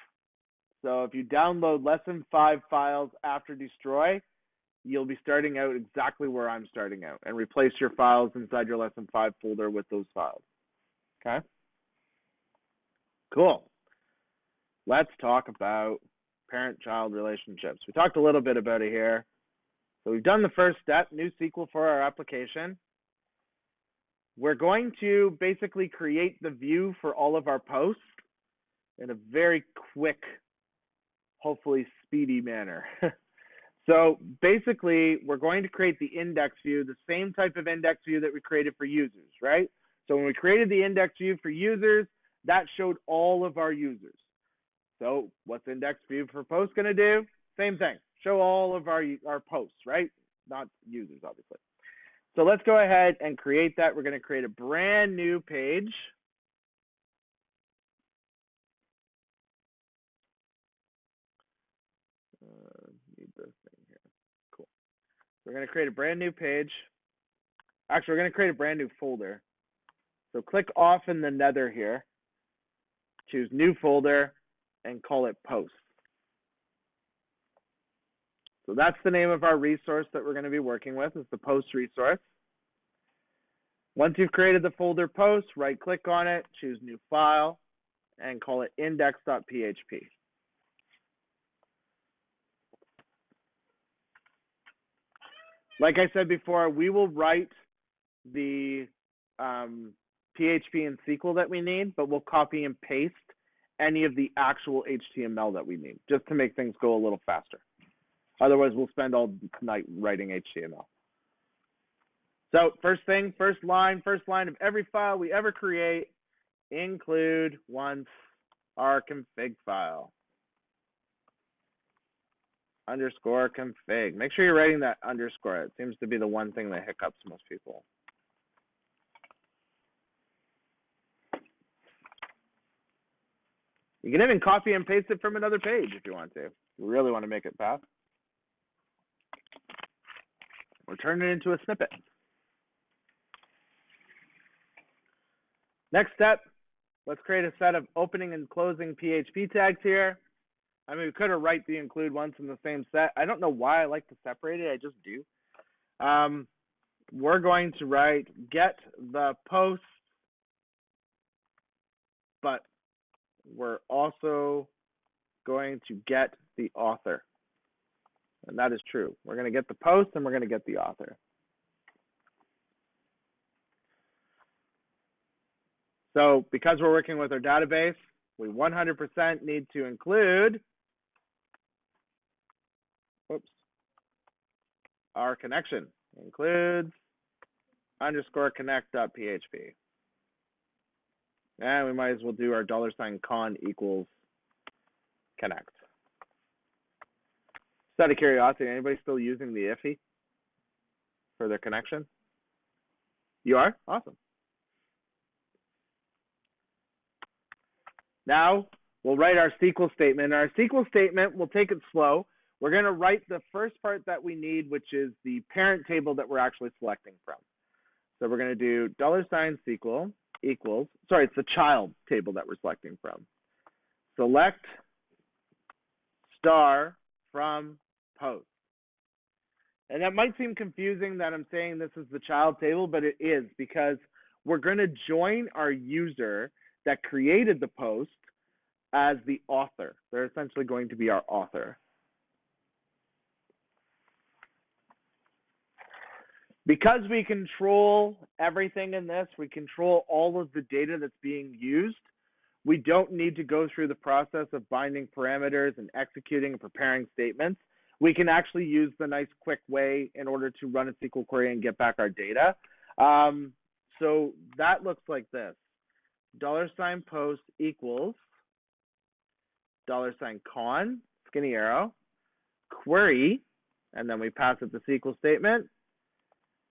So if you download lesson 5 files after destroy, you'll be starting out exactly where I'm starting out, and replace your files inside your lesson 5 folder with those files. Okay? Cool. Let's talk about parent-child relationships. We talked a little bit about it here. So we've done the first step, new SQL for our application. We're going to basically create the view for all of our posts in a very quick, hopefully speedy manner. So basically, we're going to create the index view, the same type of index view that we created for users, right? So when we created the index view for users, that showed all of our users. So what's index view for posts going to do? Same thing. Show all of our posts, right? Not users, obviously. So let's go ahead and create that. We're going to create a brand new page. Need this thing here. Cool. We're going to create a brand new page. Actually, we're going to create a brand new folder. So click off in the nether here. Choose new folder and call it posts. So that's the name of our resource that we're going to be working with, is the post resource. Once you've created the folder post, right click on it, choose new file, and call it index.php. Like I said before, we will write the PHP and SQL that we need, but we'll copy and paste any of the actual HTML that we need, just to make things go a little faster. Otherwise, we'll spend all night writing HTML. So first line of every file we ever create, include once our config file. Underscore config. Make sure you're writing that underscore. It seems to be the one thing that hiccups most people. You can even copy and paste it from another page if you want to. You really want to make it fast. Or turn it into a snippet. Next step, let's create a set of opening and closing PHP tags here. I mean, we could have write the include once in the same set. I don't know why I like to separate it. I just do. We're going to write get the post, but we're also going to get the author. And that is true. We're going to get the post and we're going to get the author. So because we're working with our database, we 100% need to include our connection. Includes underscore connect.php. And we might as well do our $con equals connect. Just out of curiosity, anybody still using the IFI for their connection? You are? Awesome. Now we'll write our SQL statement. Our SQL statement, we'll take it slow. We're going to write the first part that we need, which is the parent table that we're actually selecting from. So we're going to do $SQL equals, sorry, it's the child table that we're selecting from. Select star from post. And that might seem confusing that I'm saying this is the child table, but it is because we're going to join our user that created the post as the author. They're essentially going to be our author. Because we control everything in this, we control all of the data that's being used, we don't need to go through the process of binding parameters and executing and preparing statements. We can actually use the nice quick way in order to run a SQL query and get back our data. So that looks like this. $post equals $con, skinny arrow, query, and then we pass it the SQL statement,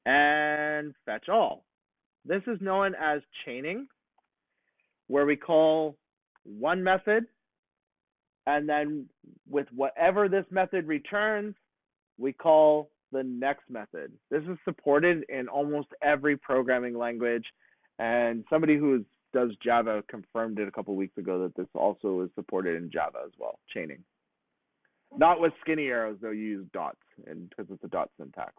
and fetch all. This is known as chaining, where we call one method, and then with whatever this method returns, we call the next method. This is supported in almost every programming language, and somebody who does Java confirmed it a couple weeks ago that this also is supported in Java as well, chaining. Not with skinny arrows, though. You use dots, and because it's a dot syntax.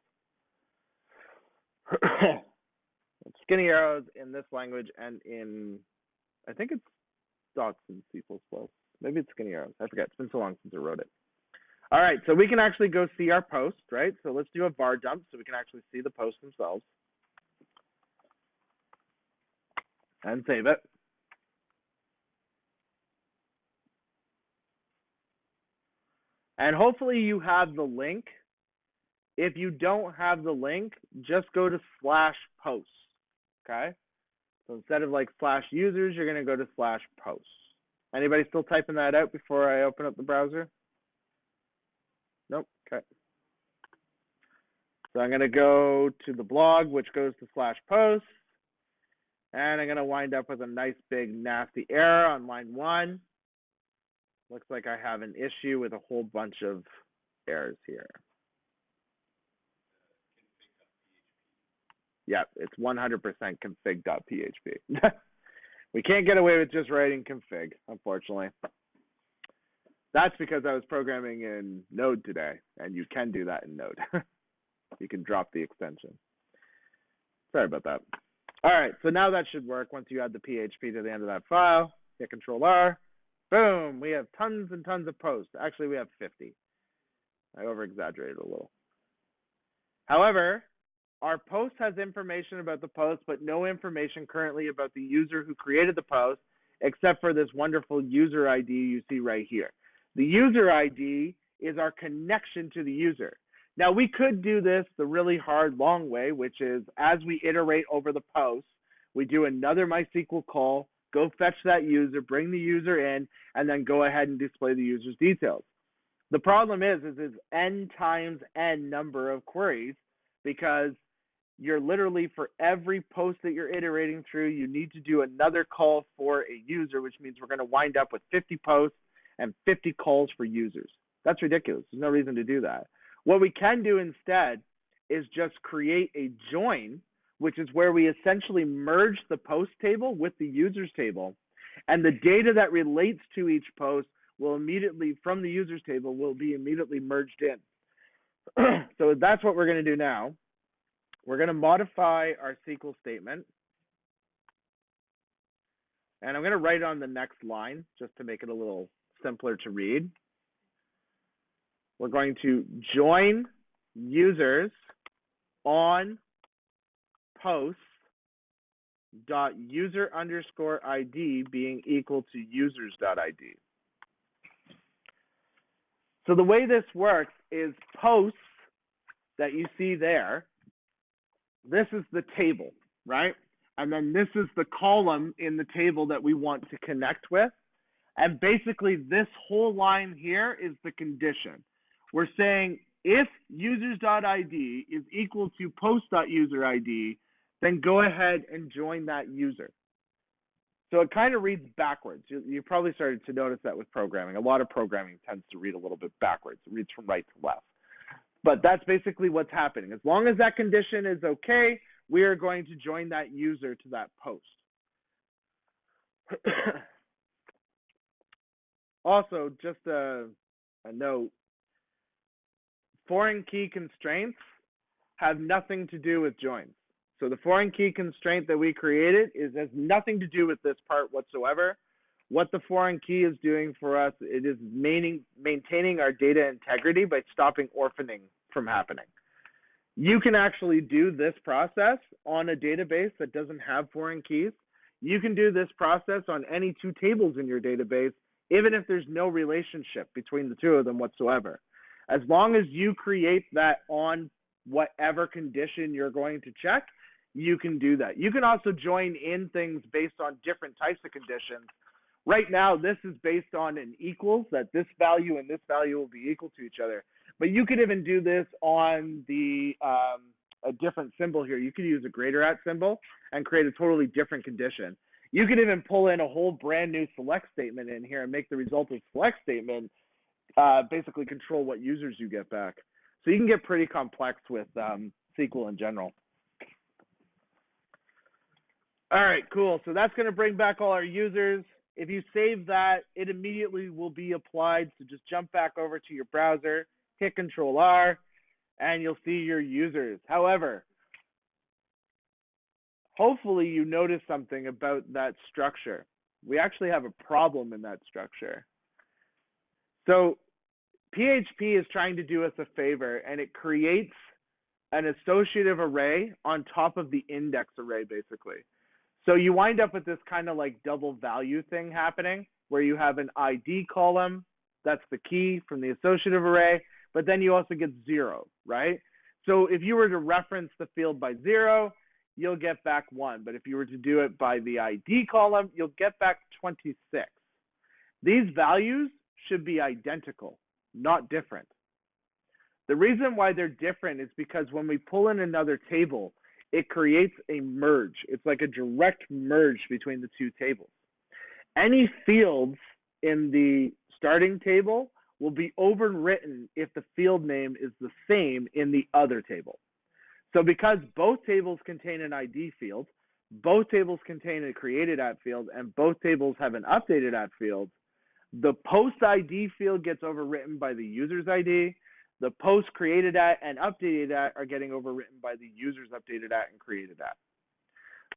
Skinny arrows in this language and in, I think it's dots in C++. Maybe it's skinny arrows. I forget. It's been so long since I wrote it. All right, so we can actually go see our post, right? So let's do a var dump so we can actually see the posts themselves. And save it. And hopefully you have the link. If you don't have the link, just go to /posts, okay? So instead of like /users, you're going to go to /posts. Anybody still typing that out before I open up the browser? Nope, okay. So I'm going to go to the blog, which goes to /posts. And I'm going to wind up with a nice big nasty error on line 1. Looks like I have an issue with a whole bunch of errors here. Yep, it's 100% config.php. We can't get away with just writing config, unfortunately. That's because I was programming in Node today, and you can do that in Node. You can drop the extension. Sorry about that. All right, so now that should work once you add the PHP to the end of that file. hit Control R. Boom, we have tons and tons of posts. Actually, we have 50. I over-exaggerated a little. However, our post has information about the post, but no information currently about the user who created the post, except for this wonderful user ID you see right here. The user ID is our connection to the user. Now, we could do this the really hard, long way, which is as we iterate over the post, we do another MySQL call, go fetch that user, bring the user in, and then go ahead and display the user's details. The problem is n times n number of queries, because you're literally, for every post that you're iterating through, you need to do another call for a user, which means we're going to wind up with 50 posts and 50 calls for users. That's ridiculous. There's no reason to do that. What we can do instead is just create a join, which is where we essentially merge the post table with the users table, and the data that relates to each post will immediately, from the users table, will be immediately merged in. So that's what we're going to do now. We're going to modify our SQL statement. And I'm going to write it on the next line just to make it a little simpler to read. We're going to join users on posts dot user underscore ID being equal to users dot ID. So the way this works is posts that you see there, this is the table, right? And then this is the column in the table that we want to connect with. And basically this whole line here is the condition. We're saying if users.id is equal to post.userid, then go ahead and join that user. So it kind of reads backwards. You probably started to notice that with programming. A lot of programming tends to read a little bit backwards. It reads from right to left. But that's basically what's happening. As long as that condition is okay, we are going to join that user to that post. Also, just a note, foreign key constraints have nothing to do with joins. So the foreign key constraint that we created has nothing to do with this part whatsoever. What the foreign key is doing for us, it is maintaining our data integrity by stopping orphaning from happening. You can actually do this process on a database that doesn't have foreign keys. You can do this process on any two tables in your database, even if there's no relationship between the two of them whatsoever. As long as you create that on whatever condition you're going to check, you can do that. You can also join in things based on different types of conditions. Right now, this is based on an equals, that this value and this value will be equal to each other. But you could even do this on the a different symbol here. You could use a greater at symbol and create a totally different condition. You could even pull in a whole brand new select statement in here and make the result of select statement basically control what users you get back. So you can get pretty complex with SQL in general. All right, cool. So that's going to bring back all our users. If you save that, it immediately will be applied. So just jump back over to your browser, hit Control R, and you'll see your users. However, hopefully you notice something about that structure. We actually have a problem in that structure. So PHP is trying to do us a favor, and it creates an associative array on top of the index array, basically. So you wind up with this kind of like double value thing happening, where you have an ID column, that's the key from the associative array, but then you also get 0, right? So if you were to reference the field by 0, you'll get back 1. But if you were to do it by the ID column, you'll get back 26. These values should be identical, not different. The reason why they're different is because when we pull in another table, it creates a merge. It's like a direct merge between the two tables. Any fields in the starting table will be overwritten if the field name is the same in the other table. So because both tables contain an ID field, both tables contain a created at field, and both tables have an updated at field, the post ID field gets overwritten by the user's ID. The post created at and updated at are getting overwritten by the user's updated at and created at.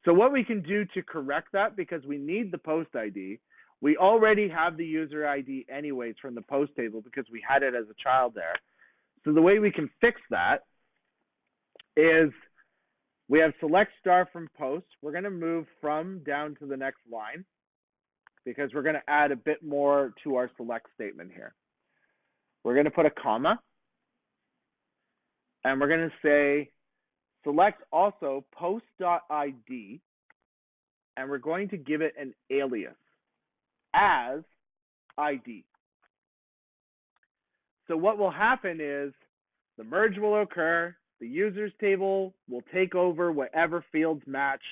So what we can do to correct that, because we need the post ID, We already have the user ID anyways from the post table because we had it as a child there. So the way we can fix that is we have select star from post. We're going to move from down to the next line because we're going to add a bit more to our select statement here. We're going to put a comma, and we're going to say select also post.id, and we're going to give it an alias as ID. So what will happen is the merge will occur, the users table will take over whatever fields match,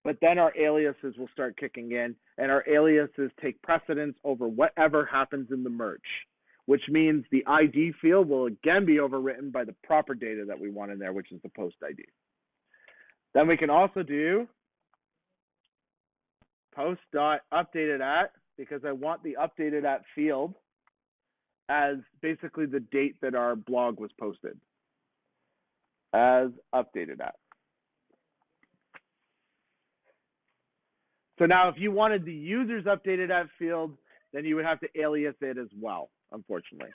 but then our aliases will start kicking in, and our aliases take precedence over whatever happens in the merge, which means the ID field will again be overwritten by the proper data that we want in there, which is the post ID. Then we can also do post.updatedAt, because I want the updated at field as basically the date that our blog was posted, as updated at. So now if you wanted the user's updated at field, then you would have to alias it as well, unfortunately.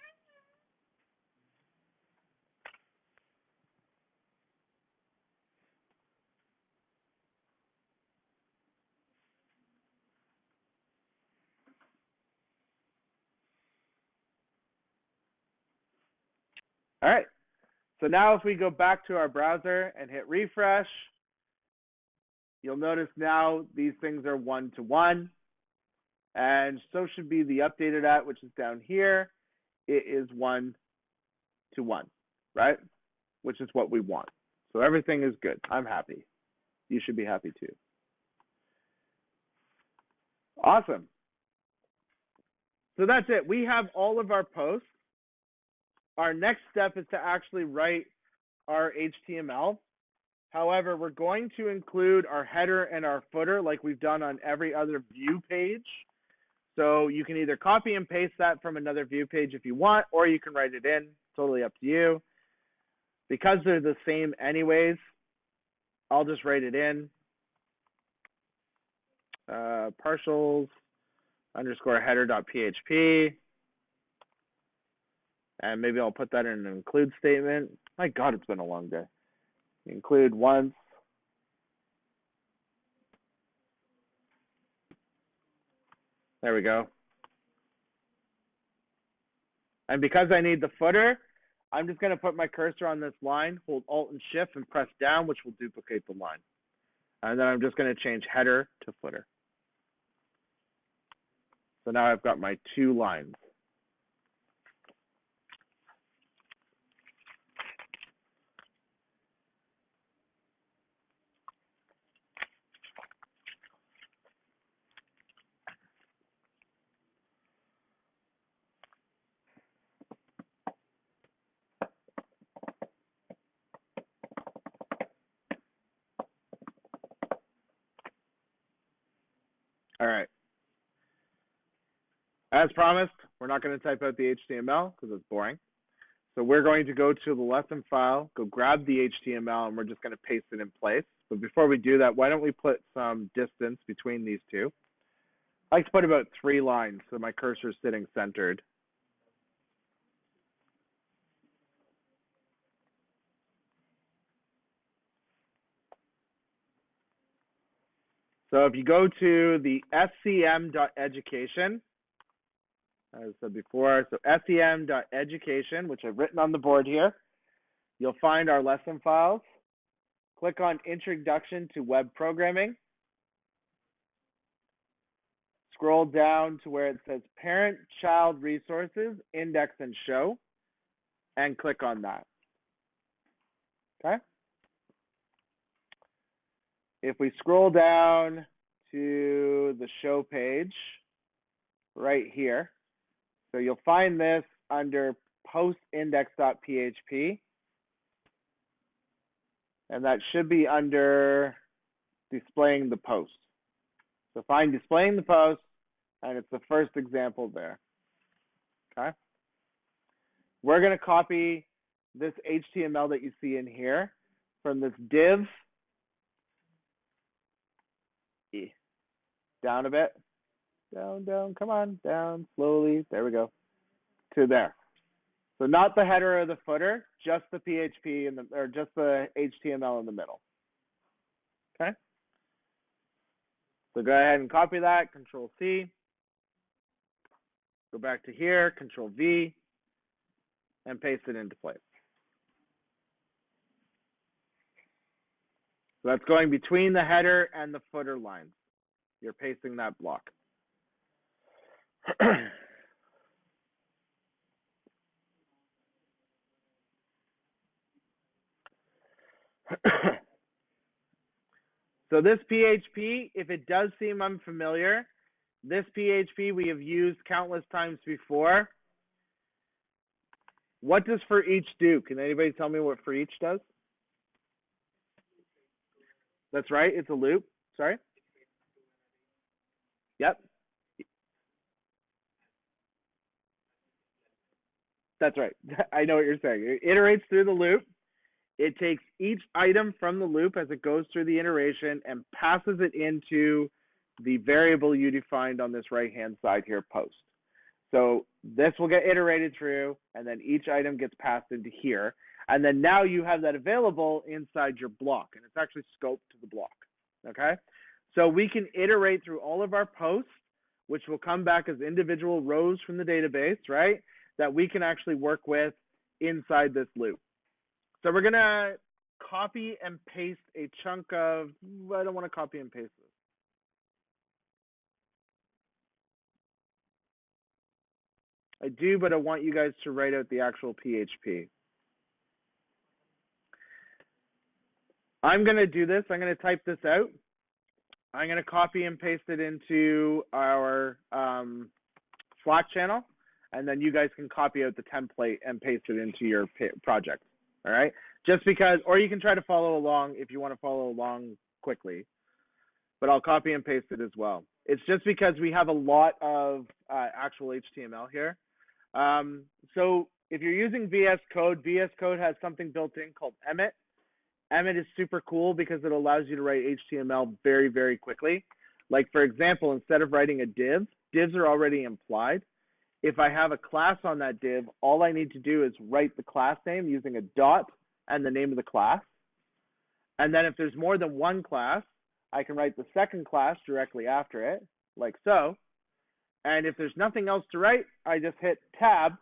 All right, so now if we go back to our browser and hit refresh, you'll notice now these things are one-to-one, and so should be the updated at, which is down here. It is one-to-one, right? Which is what we want. So everything is good. I'm happy. You should be happy too. Awesome. So that's it. We have all of our posts. Our next step is to actually write our HTML. However, we're going to include our header and our footer like we've done on every other view page. So you can either copy and paste that from another view page if you want, or you can write it in. Totally up to you. Because they're the same anyways, I'll just write it in. Partials underscore header.php. And maybe I'll put that in an include statement. My God, it's been a long day. Include once. There we go. And because I need the footer, I'm just going to put my cursor on this line, hold Alt and Shift, and press down, which will duplicate the line. And then I'm just going to change header to footer. So now I've got my two lines. All right. As promised, we're not going to type out the HTML because it's boring. So we're going to go to the lesson file, go grab the HTML, and we're just going to paste it in place. But before we do that, why don't we put some distance between these two? I like to put about 3 lines so my cursor is sitting centered. So if you go to the scm.education, as I said before, so scm.education, which I've written on the board here, you'll find our lesson files. Click on Introduction to Web Programming. Scroll down to where it says Parent Child Resources, Index and Show, and click on that. Okay? If we scroll down to the show page right here, so you'll find this under postindex.php, and that should be under displaying the post. So find displaying the post, and it's the first example there. Okay? We're going to copy this HTML that you see in here from this div down a bit. Down, down, come on, down, slowly. There we go. To there. So not the header or the footer, just the PHP or just the HTML in the middle. Okay. So go ahead and copy that, Control C. Go back to here, Control V, and paste it into place. So that's going between the header and the footer lines. You're pasting that block. So this PHP, if it does seem unfamiliar, this PHP we have used countless times before. What does for each do? Can anybody tell me what for each does? That's right, it's a loop. Sorry? Yep. That's right. I know what you're saying. It iterates through the loop. It takes each item from the loop as it goes through the iteration and passes it into the variable you defined on this right-hand side here, post. So this will get iterated through, and then each item gets passed into here. And then now you have that available inside your block, and it's actually scoped to the block, okay? So we can iterate through all of our posts, which will come back as individual rows from the database, right, that we can actually work with inside this loop. So we're going to copy and paste a chunk of, I don't want to copy and paste this. I do, but I want you guys to write out the actual PHP. I'm going to do this. I'm going to type this out. I'm going to copy and paste it into our Slack channel, and then you guys can copy out the template and paste it into your project. All right? Just because, or you can try to follow along if you want to follow along quickly, but I'll copy and paste it as well. It's just because we have a lot of actual HTML here. So if you're using VS Code has something built in called Emmet. Emmet is super cool because it allows you to write HTML very, very quickly. Like, for example, instead of writing a div, divs are already implied. If I have a class on that div, all I need to do is write the class name using a dot and the name of the class. And then if there's more than one class, I can write the second class directly after it, like so. And if there's nothing else to write, I just hit tab,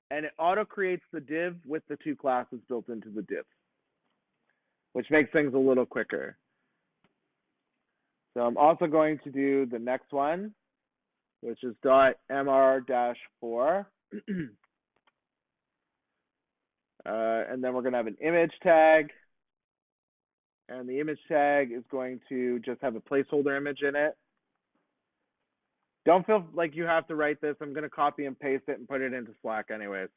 and it auto-creates the div with the two classes built into the div, which makes things a little quicker. So I'm also going to do the next one, which is .mr-4. And then we're going to have an image tag. And the image tag is going to just have a placeholder image in it. Don't feel like you have to write this. I'm going to copy and paste it and put it into Slack anyways.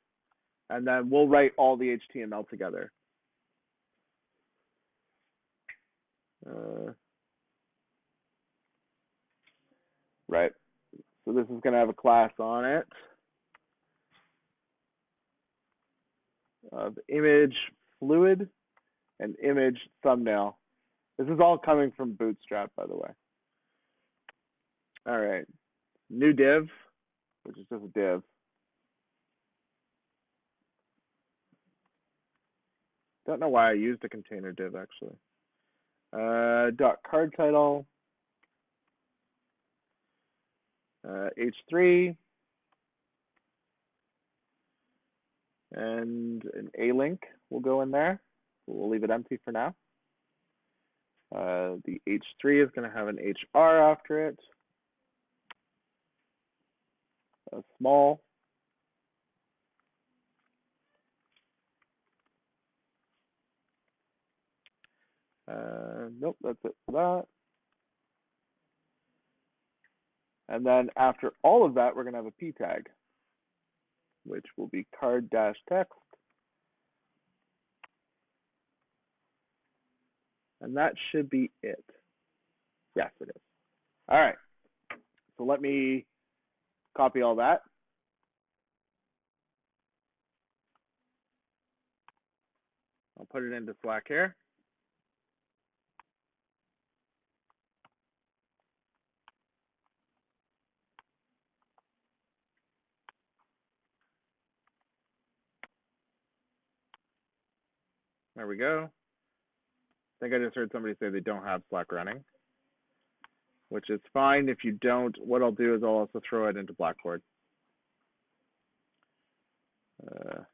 And then we'll write all the HTML together. Right. So this is going to have a class on it of image fluid and image thumbnail. This is all coming from Bootstrap, by the way. All right. New div, which is just a div. Don't know why I used a container div, actually. Dot card title. H3. And an A link will go in there. We'll leave it empty for now. The H3 is going to have an HR after it. A small. Nope, that's it for that. And then after all of that, we're going to have a P tag, which will be card-text. And that should be it. Yes, it is. All right. So let me copy all that. I'll put it into Slack here. There we go. I think I just heard somebody say they don't have Slack running, which is fine. If you don't, what I'll do is I'll also throw it into Blackboard. I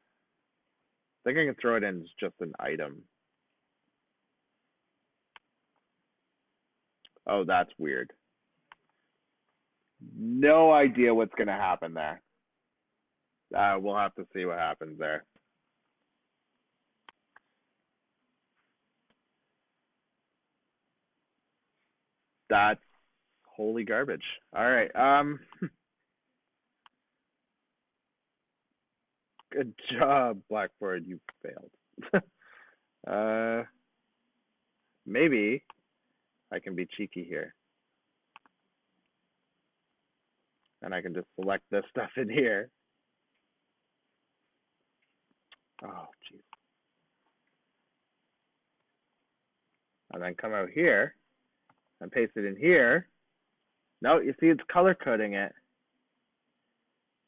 think I can throw it in as just an item. Oh, that's weird. No idea what's going to happen there. We'll have to see what happens there. That's holy garbage. All right. Good job, Blackboard. You failed. Maybe I can be cheeky here. And I can just select this stuff in here. Oh, jeez. And then come out here and paste it in here. No, you see it's color coding it.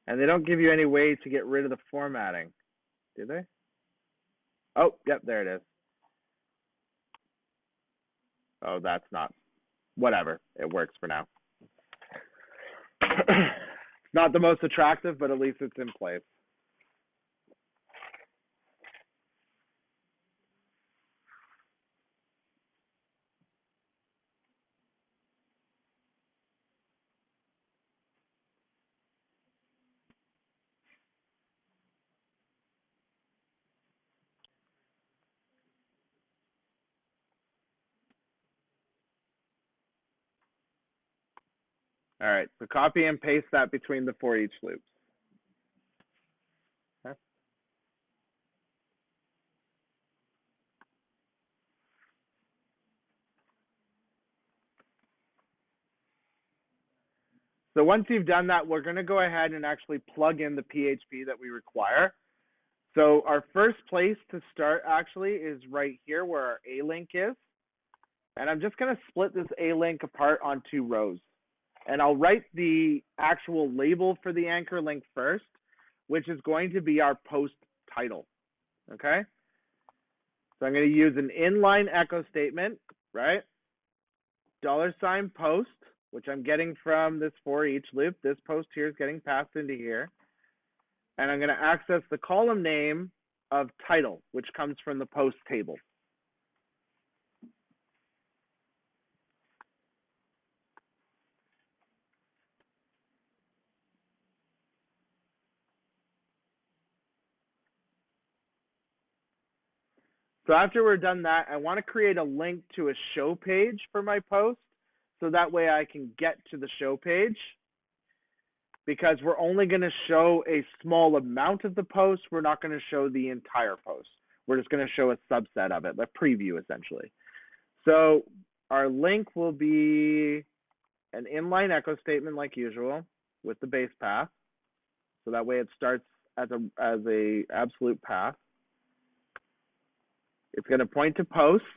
And they don't give you any way to get rid of the formatting, do they? Oh, yep, there it is. Oh, that's not, whatever, it works for now. Not the most attractive, but at least it's in place. All right, so copy and paste that between the for each loops. Okay. So once you've done that, we're going to go ahead and actually plug in the PHP that we require. So our first place to start actually is right here where our A link is. And I'm just going to split this A link apart on 2 rows. And I'll write the actual label for the anchor link first, which is going to be our post title. Okay? So I'm going to use an inline echo statement, right? $post, which I'm getting from this for each loop. This post here is getting passed into here. And I'm going to access the column name of title, which comes from the post table. So after we're done that, I want to create a link to a show page for my post, so that way I can get to the show page, because we're only going to show a small amount of the post. We're not going to show the entire post. We're just going to show a subset of it, a preview essentially. So our link will be an inline echo statement like usual with the base path. So that way it starts as a absolute path. It's going to point to posts,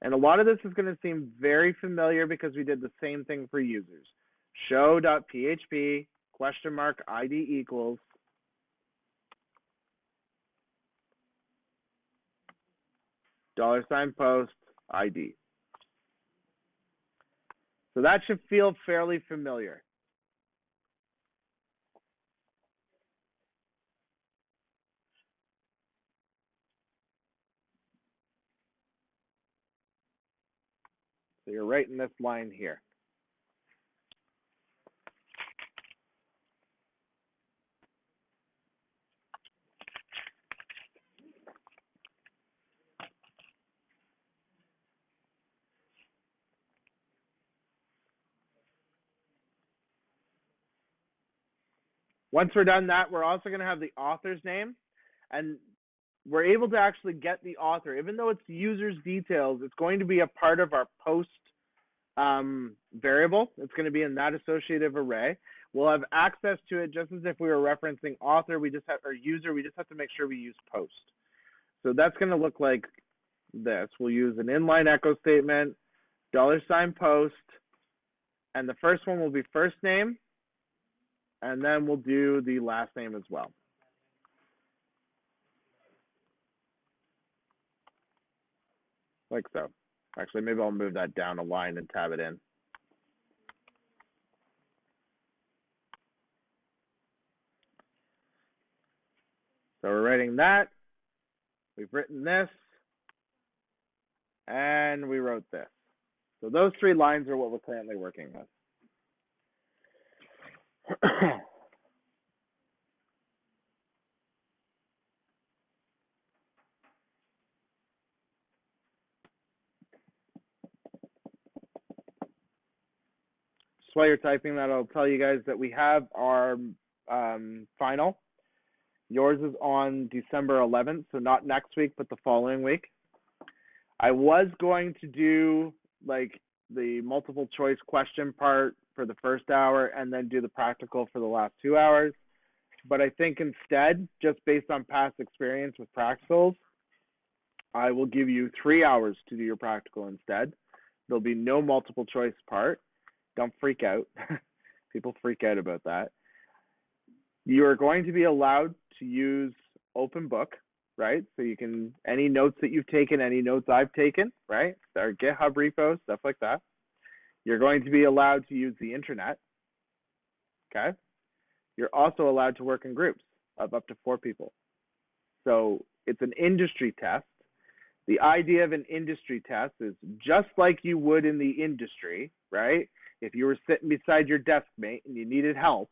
and a lot of this is going to seem very familiar because we did the same thing for users. Show.php !ID equals $post ID. So that should feel fairly familiar. So you're right in this line here. Once we're done that, we're also going to have the author's name, and we're able to actually get the author. Even though it's user's details, it's going to be a part of our post variable. It's going to be in that associative array. We'll have access to it just as if we were referencing author. We just have, or user. We just have to make sure we use post. So that's going to look like this. We'll use an inline echo statement, $post, and the first one will be first name, and then we'll do the last name as well. like so. Actually, maybe I'll move that down a line and tab it in. So we're writing that. We've written this. And we wrote this. So those 3 lines are what we're currently working with. Just while you're typing that, I'll tell you guys that we have our final. Yours is on December 11th, so not next week, but the following week. I was going to do like the multiple choice question part for the first hour and then do the practical for the last 2 hours. But I think instead, just based on past experience with practicals, I will give you 3 hours to do your practical instead. There'll be no multiple choice part. Don't freak out. People freak out about that. You are going to be allowed to use open book, right? So you can, any notes that you've taken, any notes I've taken, right? Our GitHub repos, stuff like that. You're going to be allowed to use the internet, okay? You're also allowed to work in groups of up to 4 people. So it's an industry test. The idea of an industry test is just like you would in the industry, right? If you were sitting beside your desk mate and you needed help,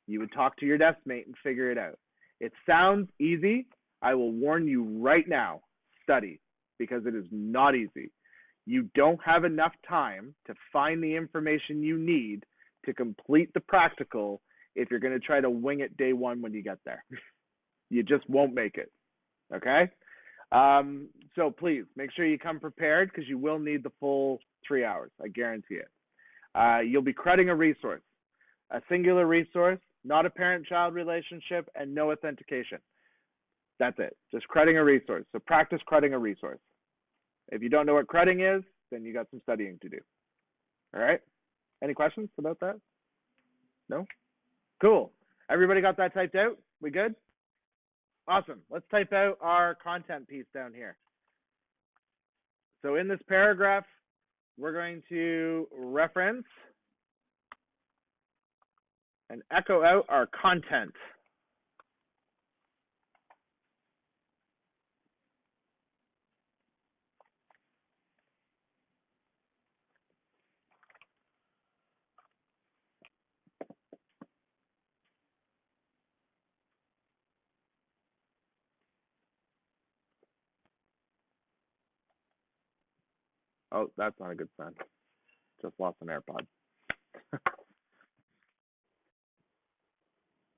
you would talk to your desk mate and figure it out. It sounds easy. I will warn you right now, study, because it is not easy. You don't have enough time to find the information you need to complete the practical if you're going to try to wing it day 1 when you get there. You just won't make it, okay? So please, make sure you come prepared because you will need the full 3 hours. I guarantee it. You'll be crediting a resource, a singular resource, not a parent-child relationship, and no authentication. That's it. Just crediting a resource. So practice crediting a resource. If you don't know what crediting is, then you got some studying to do. All right? Any questions about that? No? Cool. Everybody got that typed out? We good? Awesome. Let's type out our content piece down here. So in this paragraph, we're going to reference and echo out our content. Oh, that's not a good sign. Just lost an AirPod.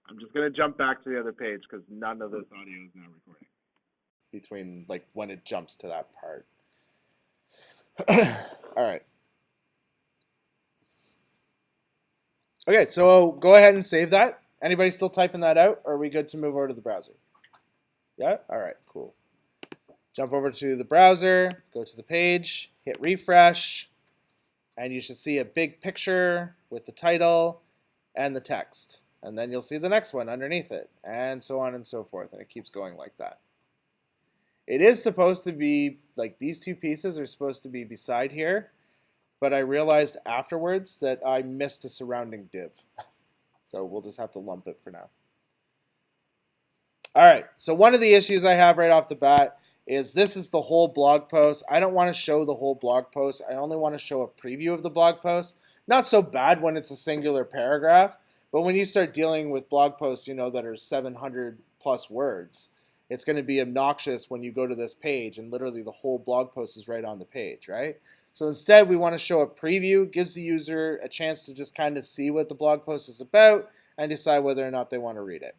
I'm just going to jump back to the other page because none of this audio is now recording. Between like when it jumps to that part. All right. Okay, so go ahead and save that. Anybody still typing that out? Or are we good to move over to the browser? Yeah? All right, cool. Jump over to the browser, go to the page, hit refresh, and you should see a big picture with the title and the text. And then you'll see the next one underneath it, and so on and so forth. And it keeps going like that. It is supposed to be, like these 2 pieces are supposed to be beside here, but I realized afterwards that I missed a surrounding div. So we'll just have to lump it for now. All right, so one of the issues I have right off the bat is this is the whole blog post. I don't want to show the whole blog post. I only want to show a preview of the blog post. Not so bad when it's a singular paragraph, but when you start dealing with blog posts, that are 700 plus words, it's going to be obnoxious when you go to this page and literally the whole blog post is right on the page, right? So instead, we want to show a preview, gives the user a chance to just kind of see what the blog post is about and decide whether or not they want to read it.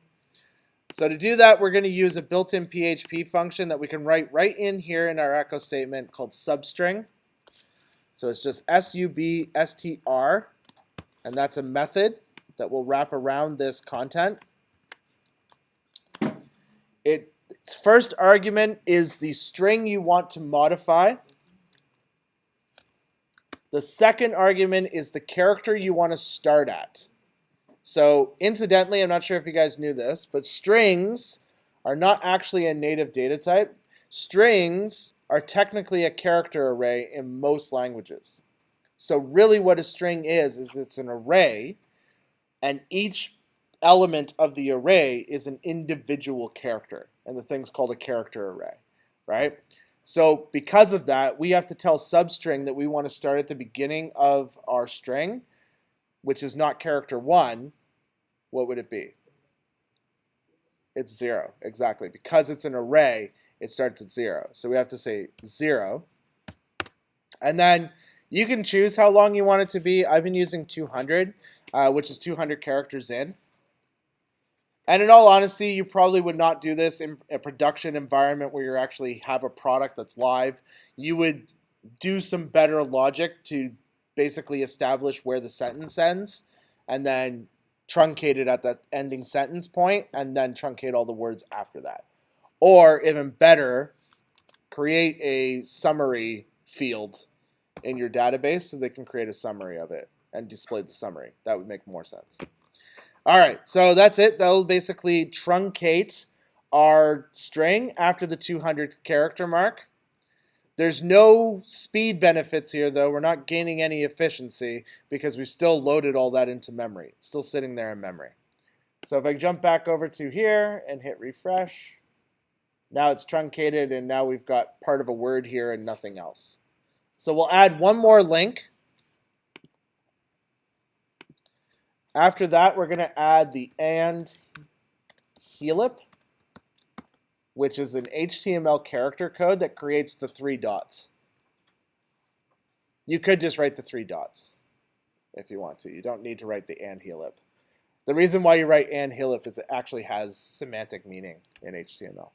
So to do that, we're going to use a built-in PHP function that we can write right in here in our echo statement called substring. So it's just substr, and that's a method that will wrap around this content. Its first argument is the string you want to modify. The second argument is the character you want to start at. So incidentally, I'm not sure if you guys knew this, but strings are not actually a native data type. Strings are technically a character array in most languages. So really what a string is it's an array, and each element of the array is an individual character, and the thing's called a character array, right? So because of that, we have to tell substring that we want to start at the beginning of our string, which is not character 1. What would it be? It's 0, exactly. Because it's an array, it starts at 0. So we have to say 0. And then you can choose how long you want it to be. I've been using 200, which is 200 characters in. And in all honesty, you probably would not do this in a production environment where you actually have a product that's live. You would do some better logic to basically establish where the sentence ends, and then truncate it at that ending sentence point, and then truncate all the words after that. Or even better, create a summary field in your database so they can create a summary of it and display the summary. That would make more sense. All right, so that's it. That'll basically truncate our string after the 200 character mark. There's no speed benefits here, though. We're not gaining any efficiency because we still loaded all that into memory. It's still sitting there in memory. So if I jump back over to here and hit refresh, now it's truncated, and now we've got part of a word here and nothing else. So we'll add one more link. After that, we're going to add the and helip, which is an HTML character code that creates the 3 dots. You could just write the 3 dots if you want to. You don't need to write the and helip. The reason why you write and helip is it actually has semantic meaning in HTML.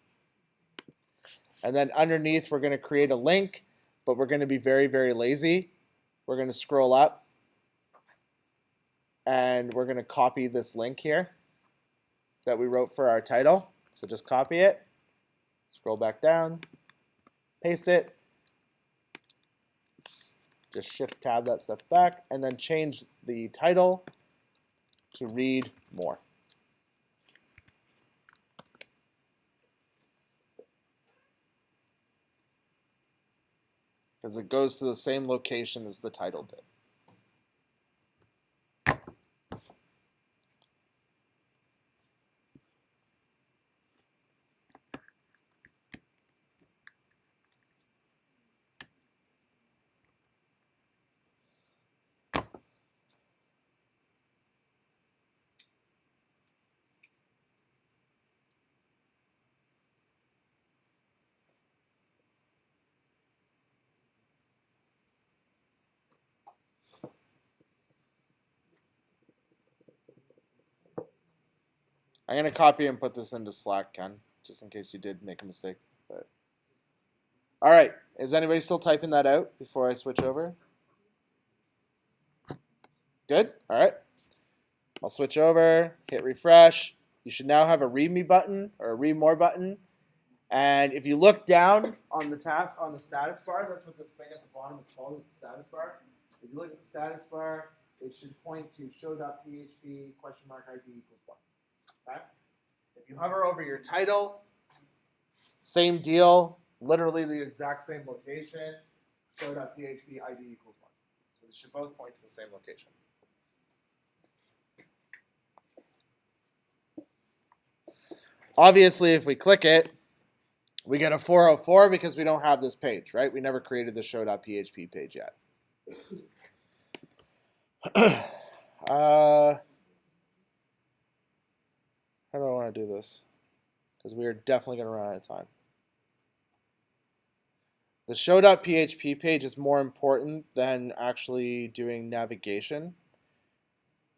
And then underneath, we're going to create a link, but we're going to be very, very lazy. We're going to scroll up, and we're going to copy this link here that we wrote for our title. So just copy it, scroll back down, paste it, just shift tab that stuff back, and then change the title to read more. Because it goes to the same location as the title did. I'm going to copy and put this into Slack, Ken, just in case you did make a mistake. But all right, is anybody still typing that out before I switch over? Good? All right. I'll switch over, hit refresh. You should now have a read me button or a read more button. And if you look down on the task on the status bar, that's what this thing at the bottom is called, is the status bar. If you look at the status bar, it should point to show.php $ID equals 1. Okay? If you hover over your title, same deal, literally the exact same location, show.php ID equals 1. So they should both point to the same location. Obviously, if we click it, we get a 404 because we don't have this page, right? We never created the show.php page yet. How do I want to do this? Because we are definitely going to run out of time. The show.php page is more important than actually doing navigation.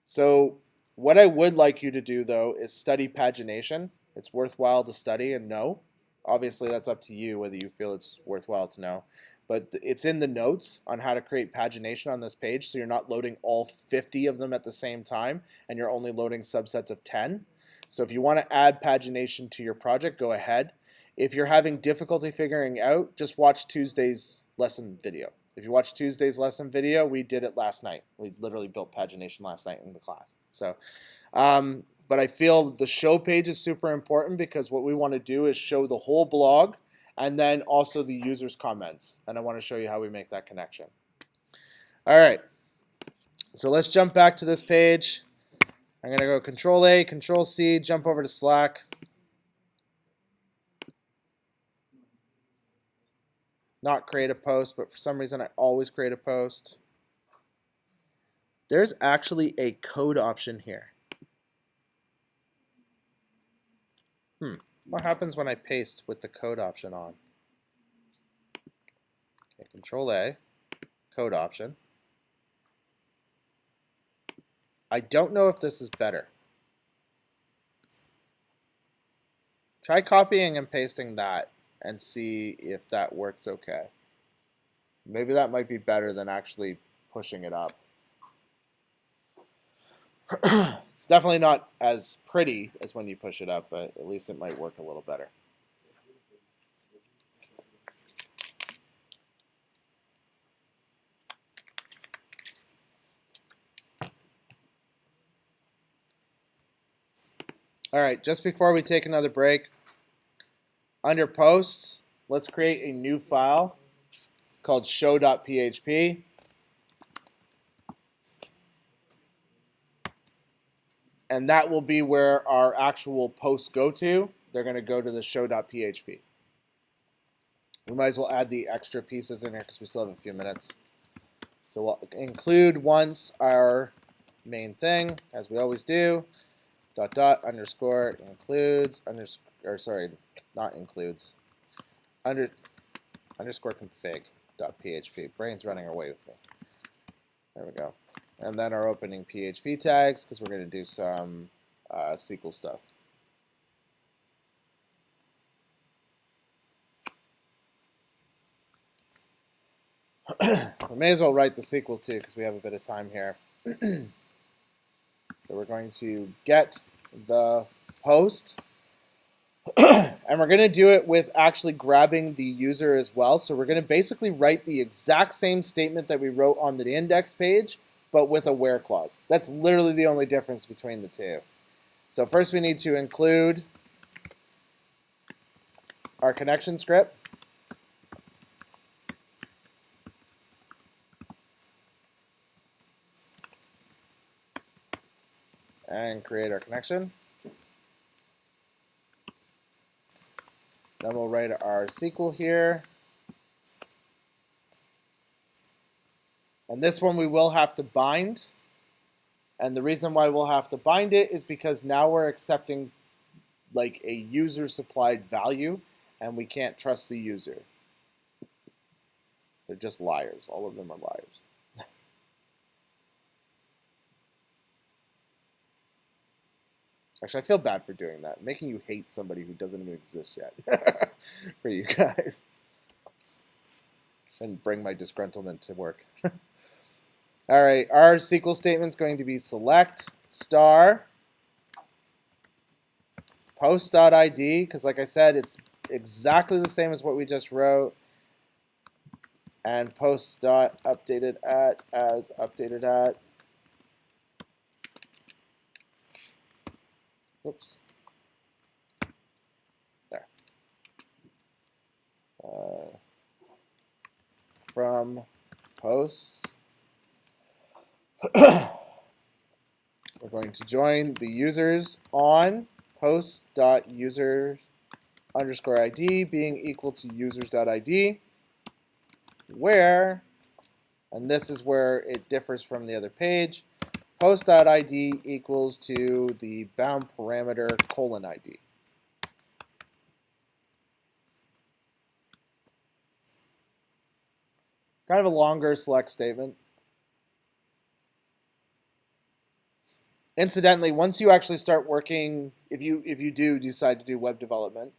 So what I would like you to do, though, is study pagination. It's worthwhile to study and know. Obviously, that's up to you whether you feel it's worthwhile to know. But it's in the notes on how to create pagination on this page, so you're not loading all 50 of them at the same time, and you're only loading subsets of 10. So if you want to add pagination to your project, go ahead. If you're having difficulty figuring out, just watch Tuesday's lesson video. If you watch Tuesday's lesson video, we did it last night. We literally built pagination last night in the class. So, but I feel the show page is super important because what we want to do is show the whole blog and then also the user's comments. And I want to show you how we make that connection. All right, so let's jump back to this page. I'm going to go Control A, Control C, jump over to Slack. Not create a post, but for some reason I always create a post. There's actually a code option here. What happens when I paste with the code option on? Okay, Control A, code option. I don't know if this is better. Try copying and pasting that and see if that works okay. Maybe that might be better than actually pushing it up. It's definitely not as pretty as when you push it up, but at least it might work a little better. All right, just before we take another break, under posts, let's create a new file called show.php. And that will be where our actual posts go to. They're going to go to the show.php. We might as well add the extra pieces in here because we still have a few minutes. So we'll include once our main thing, as we always do. Underscore includes underscore config.php. Brain's running away with me. There we go. And then our opening PHP tags, because we're going to do some SQL stuff. We may as well write the SQL too, because we have a bit of time here. So we're going to get the post. And we're going to do it with actually grabbing the user as well. So we're going to basically write the exact same statement that we wrote on the index page, but with a where clause. That's literally the only difference between the two. So first we need to include our connection script. And create our connection. Then we'll write our SQL here. And this one we will have to bind. And the reason why we'll have to bind it is because now we're accepting like a user supplied value, and we can't trust the user. They're just liars. All of them are liars. Actually, I feel bad for doing that, making you hate somebody who doesn't even exist yet. For you guys. Shouldn't bring my disgruntlement to work. All right, our SQL statement is going to be select star post.id, because like I said, it's exactly the same as what we just wrote, and post.updated at as updated at. Oops. There. From posts. We're going to join the users on post.user underscore ID being equal to users.id, where, and this is where it differs from the other page, post.id equals to the bound parameter :id. It's kind of a longer select statement. Incidentally, once you actually start working, if you do decide to do web development,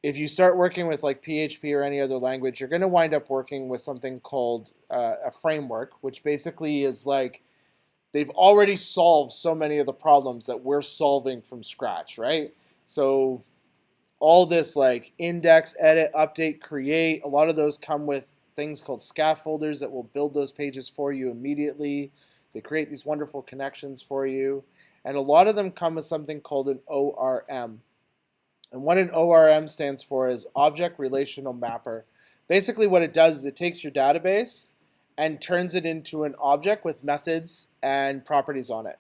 if you start working with like PHP or any other language, you're going to wind up working with something called a framework, which basically is like they've already solved so many of the problems that we're solving from scratch, right? So all this like index, edit, update, create, a lot of those come with things called scaffolders that will build those pages for you immediately. They create these wonderful connections for you. And a lot of them come with something called an ORM. And what an ORM stands for is Object Relational Mapper. Basically what it does is it takes your database and turns it into an object with methods and properties on it.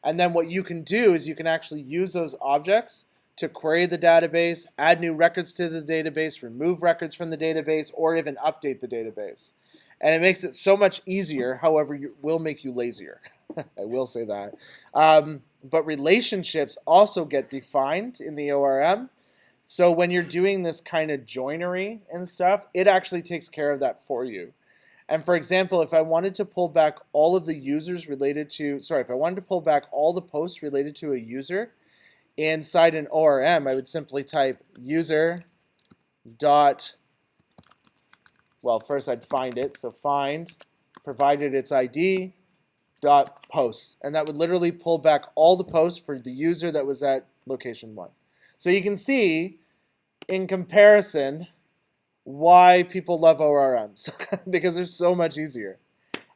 And then what you can do is you can actually use those objects to query the database, add new records to the database, remove records from the database, or even update the database. And it makes it so much easier, however, it will make you lazier. I will say that. But relationships also get defined in the ORM. So when you're doing this kind of joinery and stuff, it actually takes care of that for you. And for example, if I wanted to pull back all of the users related to, if I wanted to pull back all the posts related to a user inside an ORM, I would simply type user dot, well, first I'd find it. So find, provided its ID, dot posts. And that would literally pull back all the posts for the user that was at location 1. So you can see, in comparison, why people love ORMs, because they're so much easier.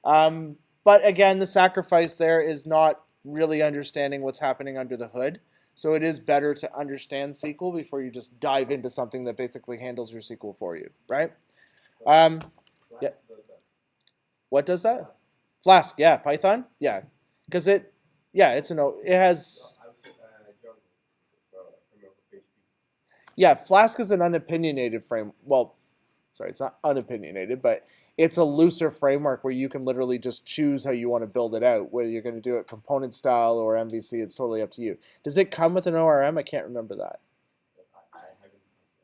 But again, the sacrifice there is not really understanding what's happening under the hood. So it is better to understand SQL before you just dive into something that basically handles your SQL for you, right? Yeah. What does that? Flask, yeah. Python, yeah. Because it has. Yeah, Flask is an unopinionated frame. Well, sorry, it's not unopinionated, but it's a looser framework where you can literally just choose how you want to build it out, whether you're going to do it component style or MVC. It's totally up to you. Does it come with an ORM? I can't remember that.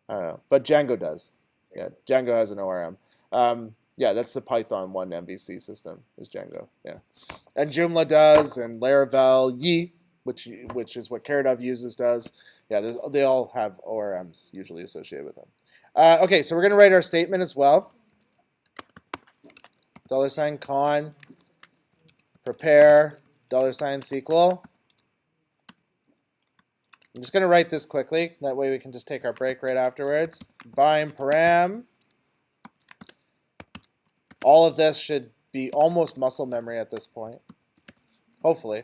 I don't know, but Django does. Yeah, Django has an ORM. Yeah, that's the Python 1 MVC system is Django. Yeah, and Joomla does, and Laravel, Yi, which is what Caradov uses, does. Yeah, they all have ORMs usually associated with them. Okay, so we're going to write our statement as well. $con prepare $SQL. I'm just going to write this quickly. That way we can just take our break right afterwards. Bind param. All of this should be almost muscle memory at this point. Hopefully.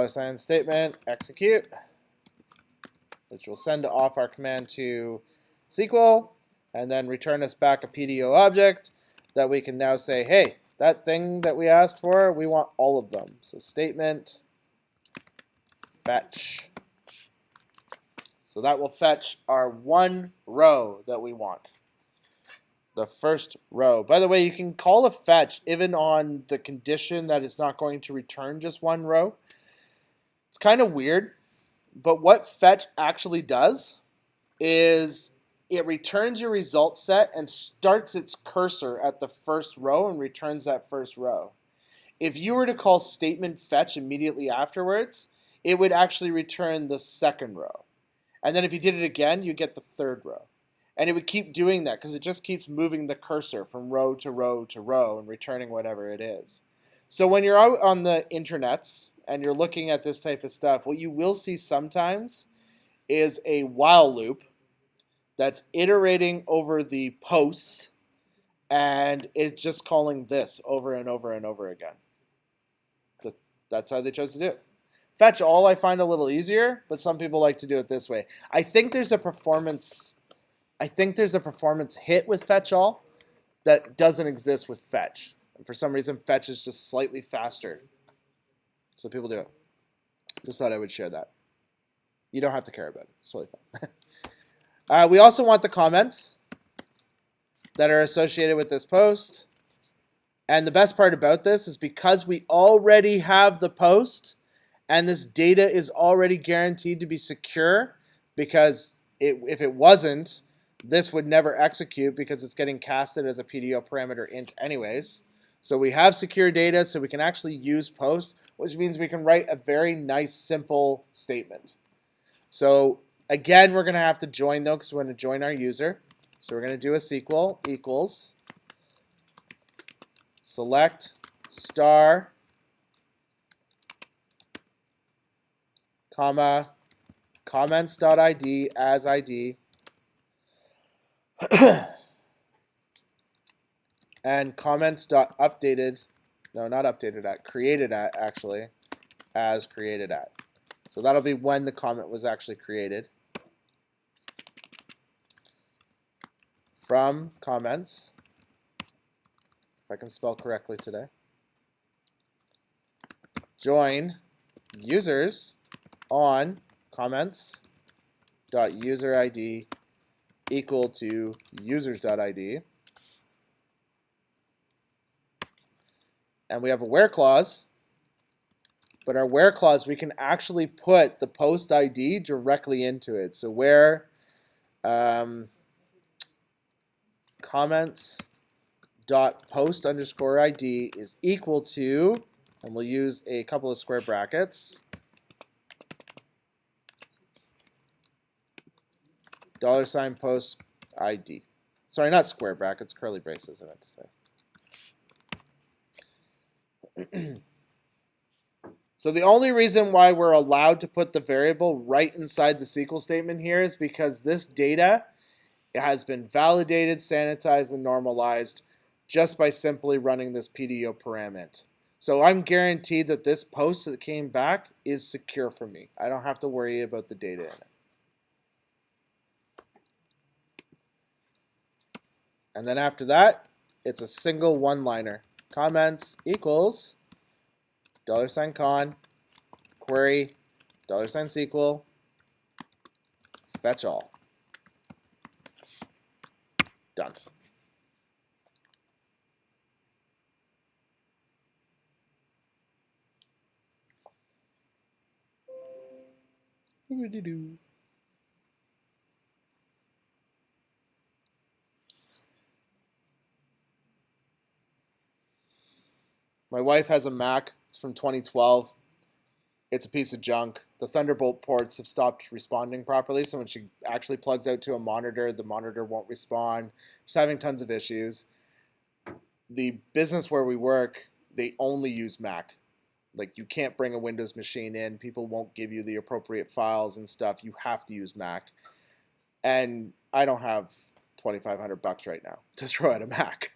$statement, execute, which will send off our command to SQL, and then return us back a PDO object that we can now say, hey, that thing that we asked for, we want all of them. So statement fetch. So that will fetch our one row that we want. The first row. By the way, you can call a fetch even on the condition that it's not going to return just one row. It's kind of weird, but what fetch actually does is it returns your result set and starts its cursor at the first row and returns that first row. If you were to call statement fetch immediately afterwards, it would actually return the second row. And then if you did it again, you get the third row. And it would keep doing that because it just keeps moving the cursor from row to row to row and returning whatever it is. So when you're out on the internets and you're looking at this type of stuff, what you will see sometimes is a while loop that's iterating over the posts, and it's just calling this over and over and over again. That's how they chose to do it. Fetch all I find a little easier, but some people like to do it this way. I think there's a performance hit with fetch all that doesn't exist with fetch. And for some reason, fetch is just slightly faster. So people do it. Just thought I would share that. You don't have to care about it. It's totally fine. We also want the comments that are associated with this post. And the best part about this is because we already have the post and this data is already guaranteed to be secure, because if it wasn't, this would never execute because it's getting casted as a PDO parameter int anyways. So we have secure data, so we can actually use post, which means we can write a very nice, simple statement. So again, we're going to have to join though, because we're going to join our user. So we're going to do a SQL equals select star comma comments.id as ID and comments.updated No, not updated at. Created at, actually. As created at. So that'll be when the comment was actually created. From comments. If I can spell correctly today. Join users on comments dot user ID equal to users.id. And we have a where clause. But our where clause, we can actually put the post ID directly into it. So where comments dot post underscore ID is equal to, and we'll use a couple of square brackets, $post ID. Sorry, not square brackets, curly braces, I meant to say. So the only reason why we're allowed to put the variable right inside the SQL statement here is because this data has been validated, sanitized, and normalized just by simply running this PDO parameter. So I'm guaranteed that this post that came back is secure for me. I don't have to worry about the data in it. And then after that, it's a single one-liner. Comments equals $con query $SQL fetch all. Done. My wife has a Mac. It's from 2012. It's a piece of junk. The Thunderbolt ports have stopped responding properly, so when she actually plugs out to a monitor, the monitor won't respond. She's having tons of issues. The business where we work, they only use Mac. Like, you can't bring a Windows machine in. People won't give you the appropriate files and stuff. You have to use Mac. And I don't have $2,500 right now to throw at a Mac.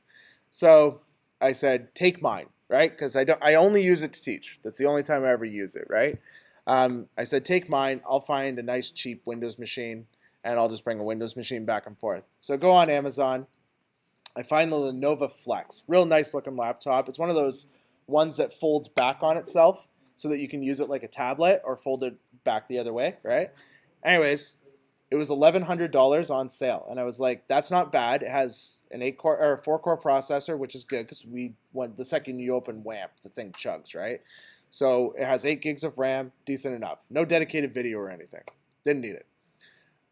So I said, take mine, right? Because I only use it to teach. That's the only time I ever use it, right? I said, take mine. I'll find a nice, cheap Windows machine, and I'll just bring a Windows machine back and forth. So I go on Amazon. I find the Lenovo Flex. Real nice looking laptop. It's one of those ones that folds back on itself so that you can use it like a tablet or fold it back the other way, right? Anyways, it was $1,100 on sale, and I was like, that's not bad. It has an 8-core or a 4-core processor, which is good because the second you open WAMP, the thing chugs, right? So it has 8 gigs of RAM, decent enough. No dedicated video or anything. Didn't need it.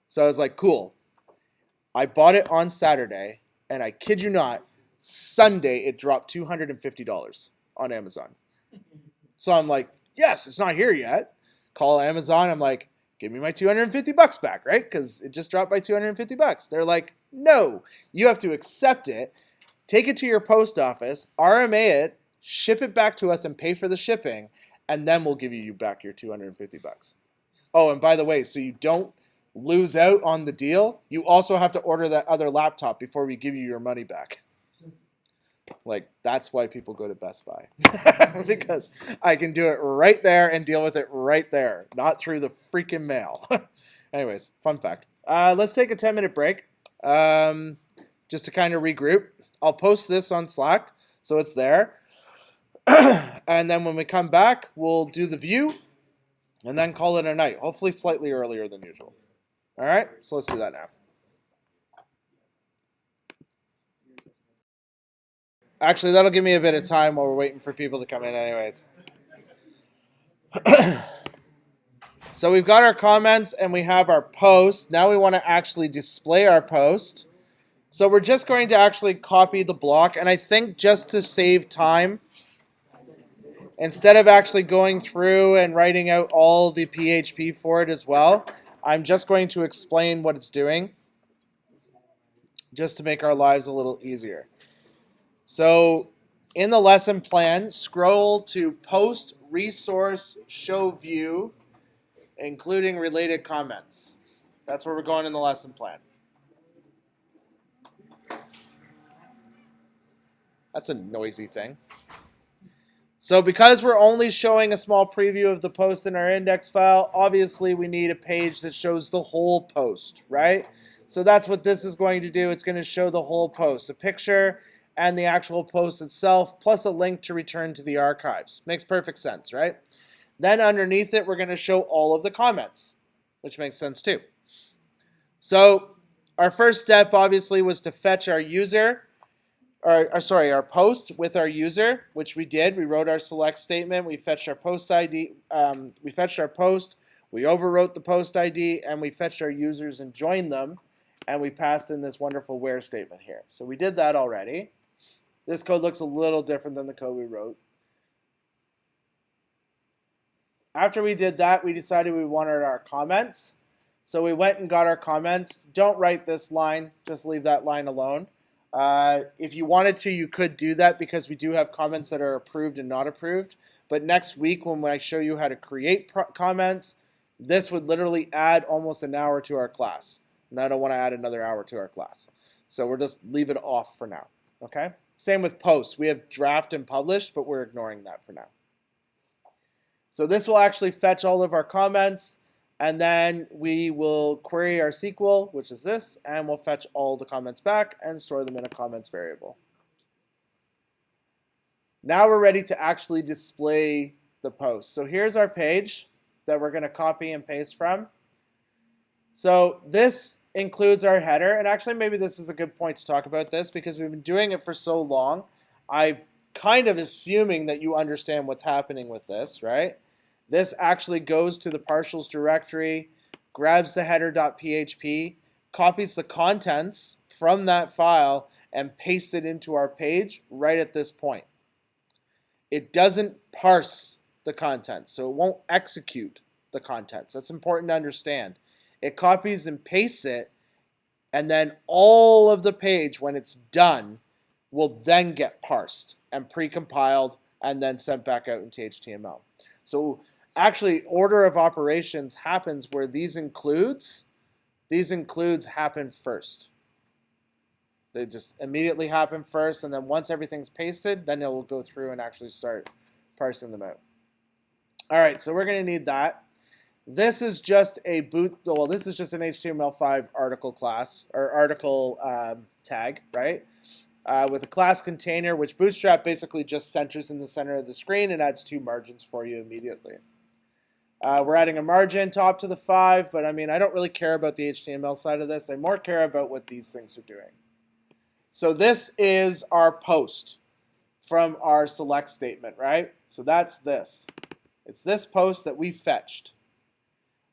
So I was like, cool. I bought it on Saturday, and I kid you not, Sunday it dropped $250 on Amazon. So I'm like, yes, it's not here yet. Call Amazon. I'm like, give me my $250 back, right? Because it just dropped by $250. They're like, no, you have to accept it, take it to your post office, RMA it, ship it back to us and pay for the shipping, and then we'll give you back your $250. Oh, and by the way, so you don't lose out on the deal, you also have to order that other laptop before we give you your money back. Like, that's why people go to Best Buy. Because I can do it right there and deal with it right there, not through the freaking mail. Anyways, fun fact. Let's take a 10-minute break just to kind of regroup. I'll post this on Slack, so it's there. And then when we come back, we'll do the view and then call it a night, hopefully slightly earlier than usual. All right, so let's do that now. Actually, that'll give me a bit of time while we're waiting for people to come in anyways. So we've got our comments and we have our post. Now we want to actually display our post. So we're just going to actually copy the block. And I think just to save time, instead of actually going through and writing out all the PHP for it as well, I'm just going to explain what it's doing just to make our lives a little easier. So in the lesson plan, scroll to Post Resource Show View, including related comments. That's where we're going in the lesson plan. That's a noisy thing. So because we're only showing a small preview of the post in our index file, obviously we need a page that shows the whole post, right? So that's what this is going to do. It's going to show the whole post, a picture and the actual post itself, plus a link to return to the archives. Makes perfect sense, right? Then underneath it, we're going to show all of the comments, which makes sense too. So our first step obviously was to fetch our user, our post with our user, which we did. We wrote our select statement. We fetched our post ID. We fetched our post. We overwrote the post ID, and we fetched our users and joined them, and we passed in this wonderful where statement here. So we did that already. This code looks a little different than the code we wrote. After we did that, we decided we wanted our comments. So we went and got our comments. Don't write this line. Just leave that line alone. If you wanted to, you could do that because we do have comments that are approved and not approved. But next week, when I show you how to create comments, this would literally add almost an hour to our class. And I don't want to add another hour to our class. So we'll just leave it off for now. Okay? Same with posts. We have draft and published, but we're ignoring that for now. So this will actually fetch all of our comments. And then we will query our SQL, which is this, and we'll fetch all the comments back and store them in a comments variable. Now we're ready to actually display the post. So here's our page that we're going to copy and paste from. So this includes our header, and actually maybe this is a good point to talk about this because we've been doing it for so long. I'm kind of assuming that you understand what's happening with this, right? This actually goes to the partials directory, grabs the header.php, copies the contents from that file, and pastes it into our page right at this point. It doesn't parse the contents, so it won't execute the contents. That's important to understand. It copies and pastes it, and then all of the page, when it's done, will then get parsed and precompiled and then sent back out into HTML. So actually, order of operations happens where these includes happen first. They just immediately happen first, and then once everything's pasted, then it will go through and actually start parsing them out. All right, so we're going to need that. This is just a this is just an HTML5 article class or article tag, right? With a class container, which Bootstrap basically just centers in the center of the screen and adds 2 margins for you immediately. We're adding a margin top to the 5, but I mean, I don't really care about the HTML side of this. I more care about what these things are doing. So this is our post from our select statement, right? So that's this. It's this post that we fetched.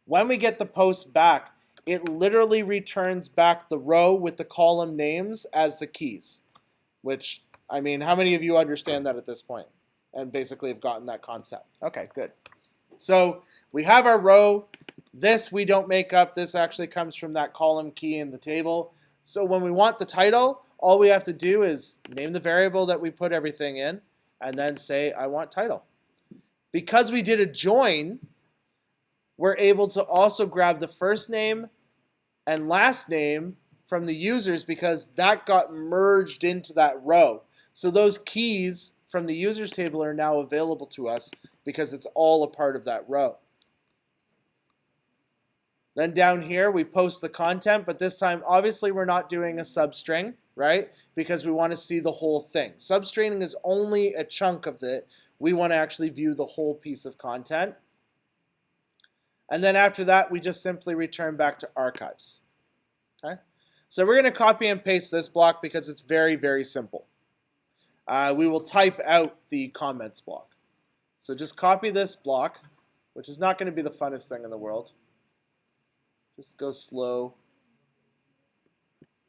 When we get the post back, it literally returns back the row with the column names as the keys, which, I mean, how many of you understand that at this point and basically have gotten that concept? Okay, good. So we have our row. This we don't make up. This actually comes from that column key in the table. So when we want the title, all we have to do is name the variable that we put everything in and then say, I want title. Because we did a join, we're able to also grab the first name and last name from the users because that got merged into that row. So those keys from the users table are now available to us because it's all a part of that row. Then down here, we post the content, but this time, obviously, we're not doing a substring, right? Because we want to see the whole thing. Substringing is only a chunk of it. We want to actually view the whole piece of content. And then after that, we just simply return back to archives. Okay? So we're going to copy and paste this block because it's very, very simple. We will type out the comments block. So just copy this block, which is not going to be the funnest thing in the world. Just go slow.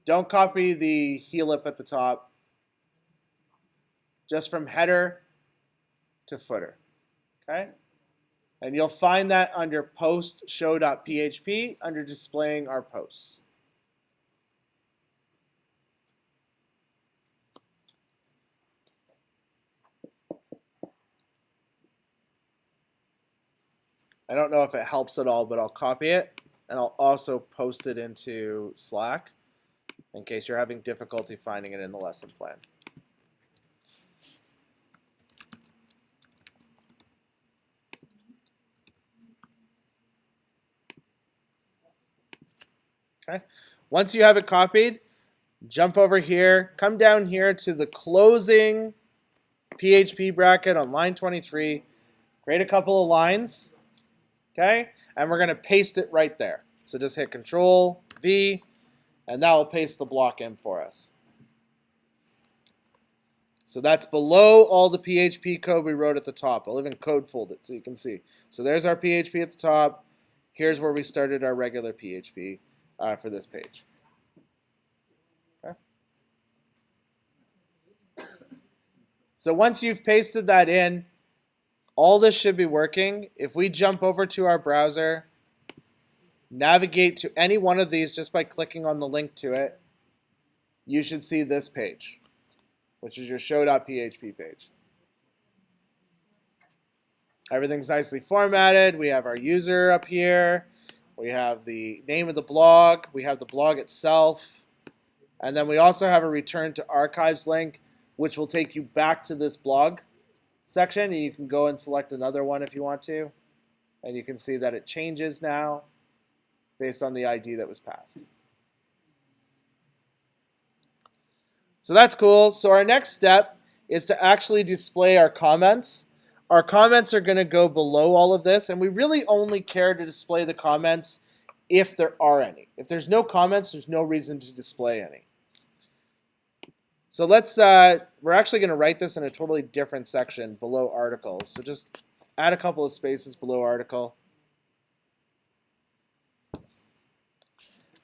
Don't copy the helip at the top. Just from header to footer. Okay? And you'll find that under post show.php under displaying our posts. I don't know if it helps at all, but I'll copy it. And I'll also post it into Slack in case you're having difficulty finding it in the lesson plan. Okay. Once you have it copied, jump over here, come down here to the closing PHP bracket on line 23, create a couple of lines, okay? And we're going to paste it right there. So just hit Control V, and that will paste the block in for us. So that's below all the PHP code we wrote at the top. I'll even code fold it so you can see. So there's our PHP at the top. Here's where we started our regular PHP for this page. Okay. So once you've pasted that in, all this should be working. If we jump over to our browser, navigate to any one of these just by clicking on the link to it, you should see this page, which is your show.php page. Everything's nicely formatted. We have our user up here. We have the name of the blog. We have the blog itself. And then we also have a return to archives link, which will take you back to this blog section. And you can go and select another one if you want to. And you can see that it changes now based on the ID that was passed. So that's cool. So our next step is to actually display our comments. Our comments are going to go below all of this, and we really only care to display the comments if there are any. If there's no comments, there's no reason to display any. So we're actually going to write this in a totally different section below article. So just add a couple of spaces below article.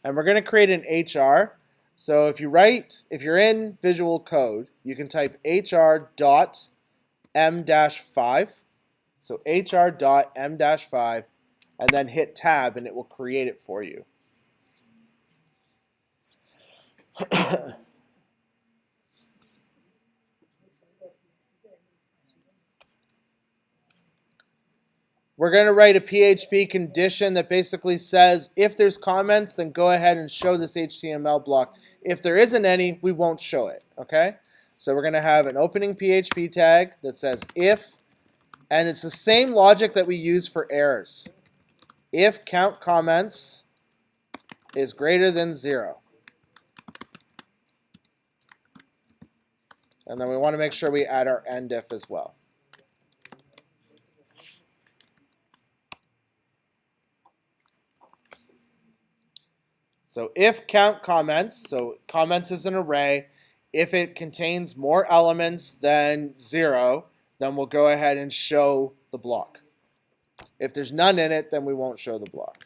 And we're going to create an HR. So if you're in Visual Code, you can type hr.m-5. So hr.m-5, and then hit tab, and it will create it for you. We're going to write a PHP condition that basically says, if there's comments, then go ahead and show this HTML block. If there isn't any, we won't show it, okay? So we're going to have an opening PHP tag that says if, and it's the same logic that we use for errors. If count comments is greater than 0. And then we want to make sure we add our end if as well. So if count comments, so comments is an array, if it contains more elements than 0, then we'll go ahead and show the block. If there's none in it, then we won't show the block.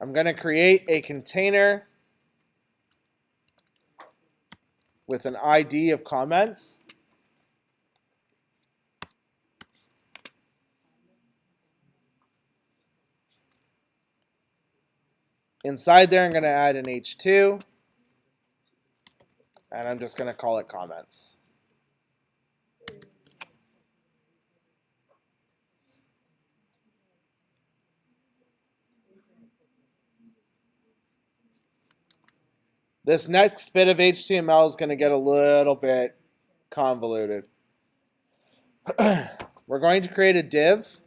I'm going to create a container with an ID of comments. Inside there, I'm going to add an H2, and I'm just going to call it comments. This next bit of HTML is going to get a little bit convoluted. We're going to create a div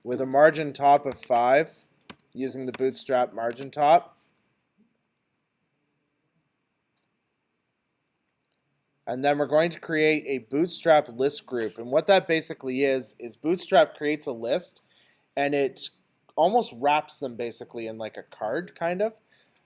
with a margin top of 5 using the Bootstrap margin top. And then we're going to create a Bootstrap list group. And what that basically is Bootstrap creates a list, and it almost wraps them basically in like a card, kind of.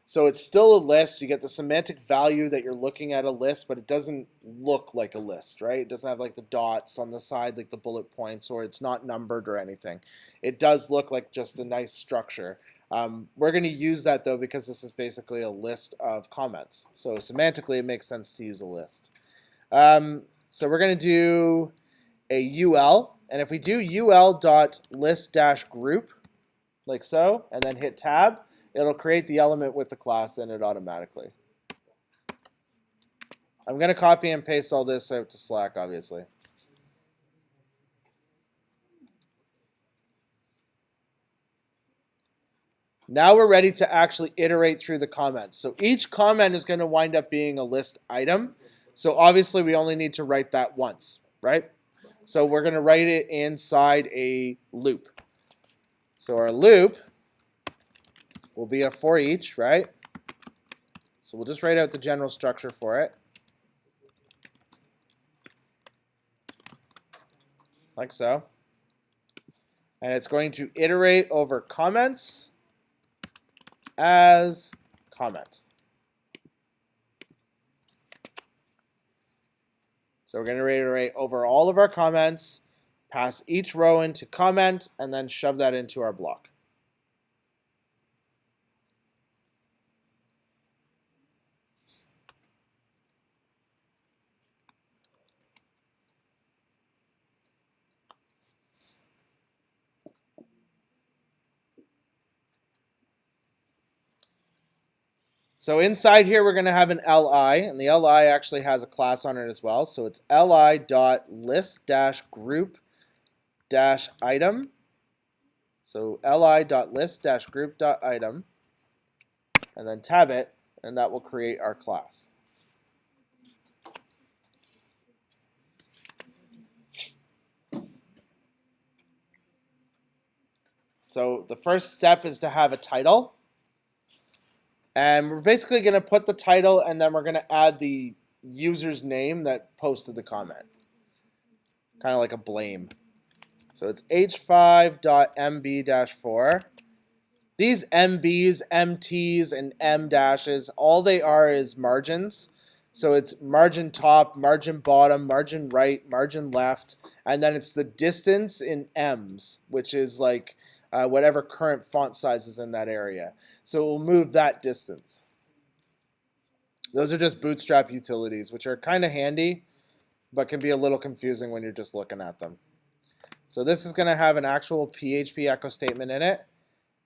So it's still a list. You get the semantic value that you're looking at a list, but it doesn't look like a list, right? It doesn't have like the dots on the side, like the bullet points, or it's not numbered or anything. It does look like just a nice structure. We're going to use that, though, because this is basically a list of comments. So semantically, it makes sense to use a list. So we're going to do a UL. And if we do ul.list-group, like so, and then hit tab, it'll create the element with the class in it automatically. I'm going to copy and paste all this out to Slack, obviously. Now we're ready to actually iterate through the comments. So each comment is going to wind up being a list item. So obviously we only need to write that once, right? So we're going to write it inside a loop. So our loop will be a for each, right? So we'll just write out the general structure for it. Like so. And it's going to iterate over comments as comment. So we're going to iterate over all of our comments, pass each row into comment, and then shove that into our block. So inside here, we're going to have an li, and the li actually has a class on it as well. So it's li.list-group-item. So li.list-group.item, and then tab it, and that will create our class. So the first step is to have a title. And we're basically going to put the title, and then we're going to add the user's name that posted the comment. Kind of like a blame. So it's h5.mb-4. These MBs, MTs, and M dashes, all they are is margins. So it's margin top, margin bottom, margin right, margin left, and then it's the distance in M's, which is like whatever current font size is in that area. So we'll move that distance. Those are just Bootstrap utilities, which are kind of handy, but can be a little confusing when you're just looking at them. So this is going to have an actual PHP echo statement in it,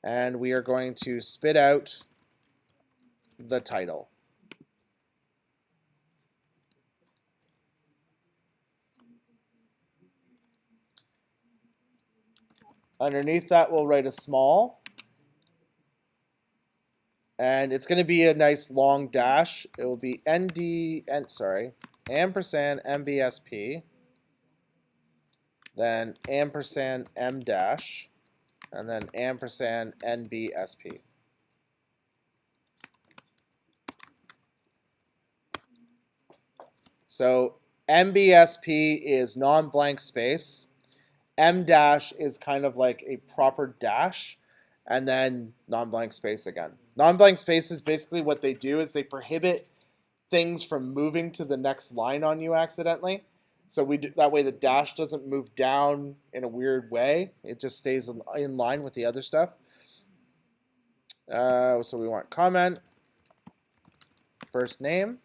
and we are going to spit out the title. Underneath that, we'll write a small. And it's going to be a nice long dash. It will be ampersand MBSP, then ampersand M dash, and then ampersand NBSP. So MBSP is non-blank space. M dash is kind of like a proper dash, and then non-blank space again. Non-blank spaces, basically what they do is they prohibit things from moving to the next line on you accidentally. So that way the dash doesn't move down in a weird way. It just stays in line with the other stuff. So we want comment, first name,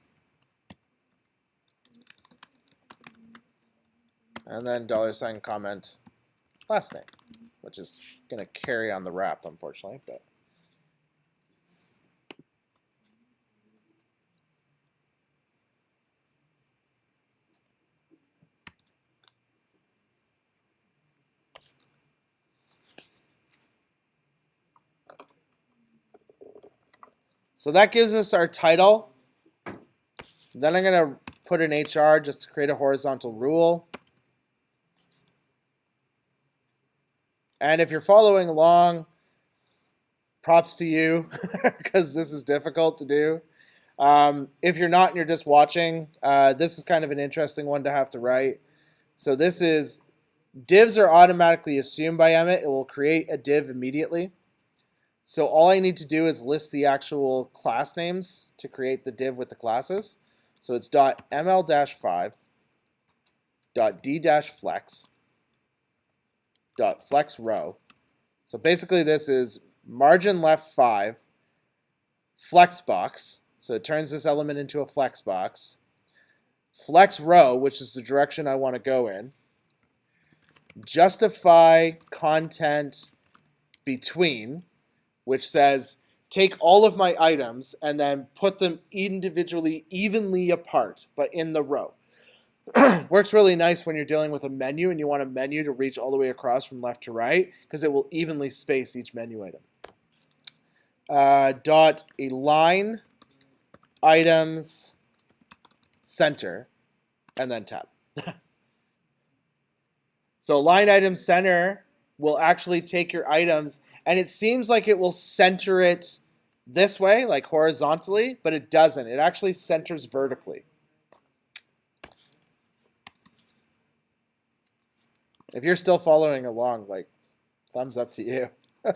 and then $sign comment, last name, which is going to carry on the wrap, unfortunately. But so that gives us our title. Then I'm going to put an HR just to create a horizontal rule. And if you're following along, props to you, because this is difficult to do. If you're not and you're just watching, this is kind of an interesting one to have to write. So this is, divs are automatically assumed by Emmet. It will create a div immediately. So all I need to do is list the actual class names to create the div with the classes. So it's .ml-5, .d-flex, .flex row. So basically this is margin left 5, flex box. So it turns this element into a flex box. Flex row, which is the direction I want to go in. Justify content between, which says take all of my items and then put them individually, evenly apart, but in the row. Works really nice when you're dealing with a menu and you want a menu to reach all the way across from left to right, because it will evenly space each menu item. dot align items center, and then tab. So line item center will actually take your items, and it seems like it will center it this way, like horizontally, but it doesn't. It actually centers vertically. If you're still following along, like, thumbs up to you. All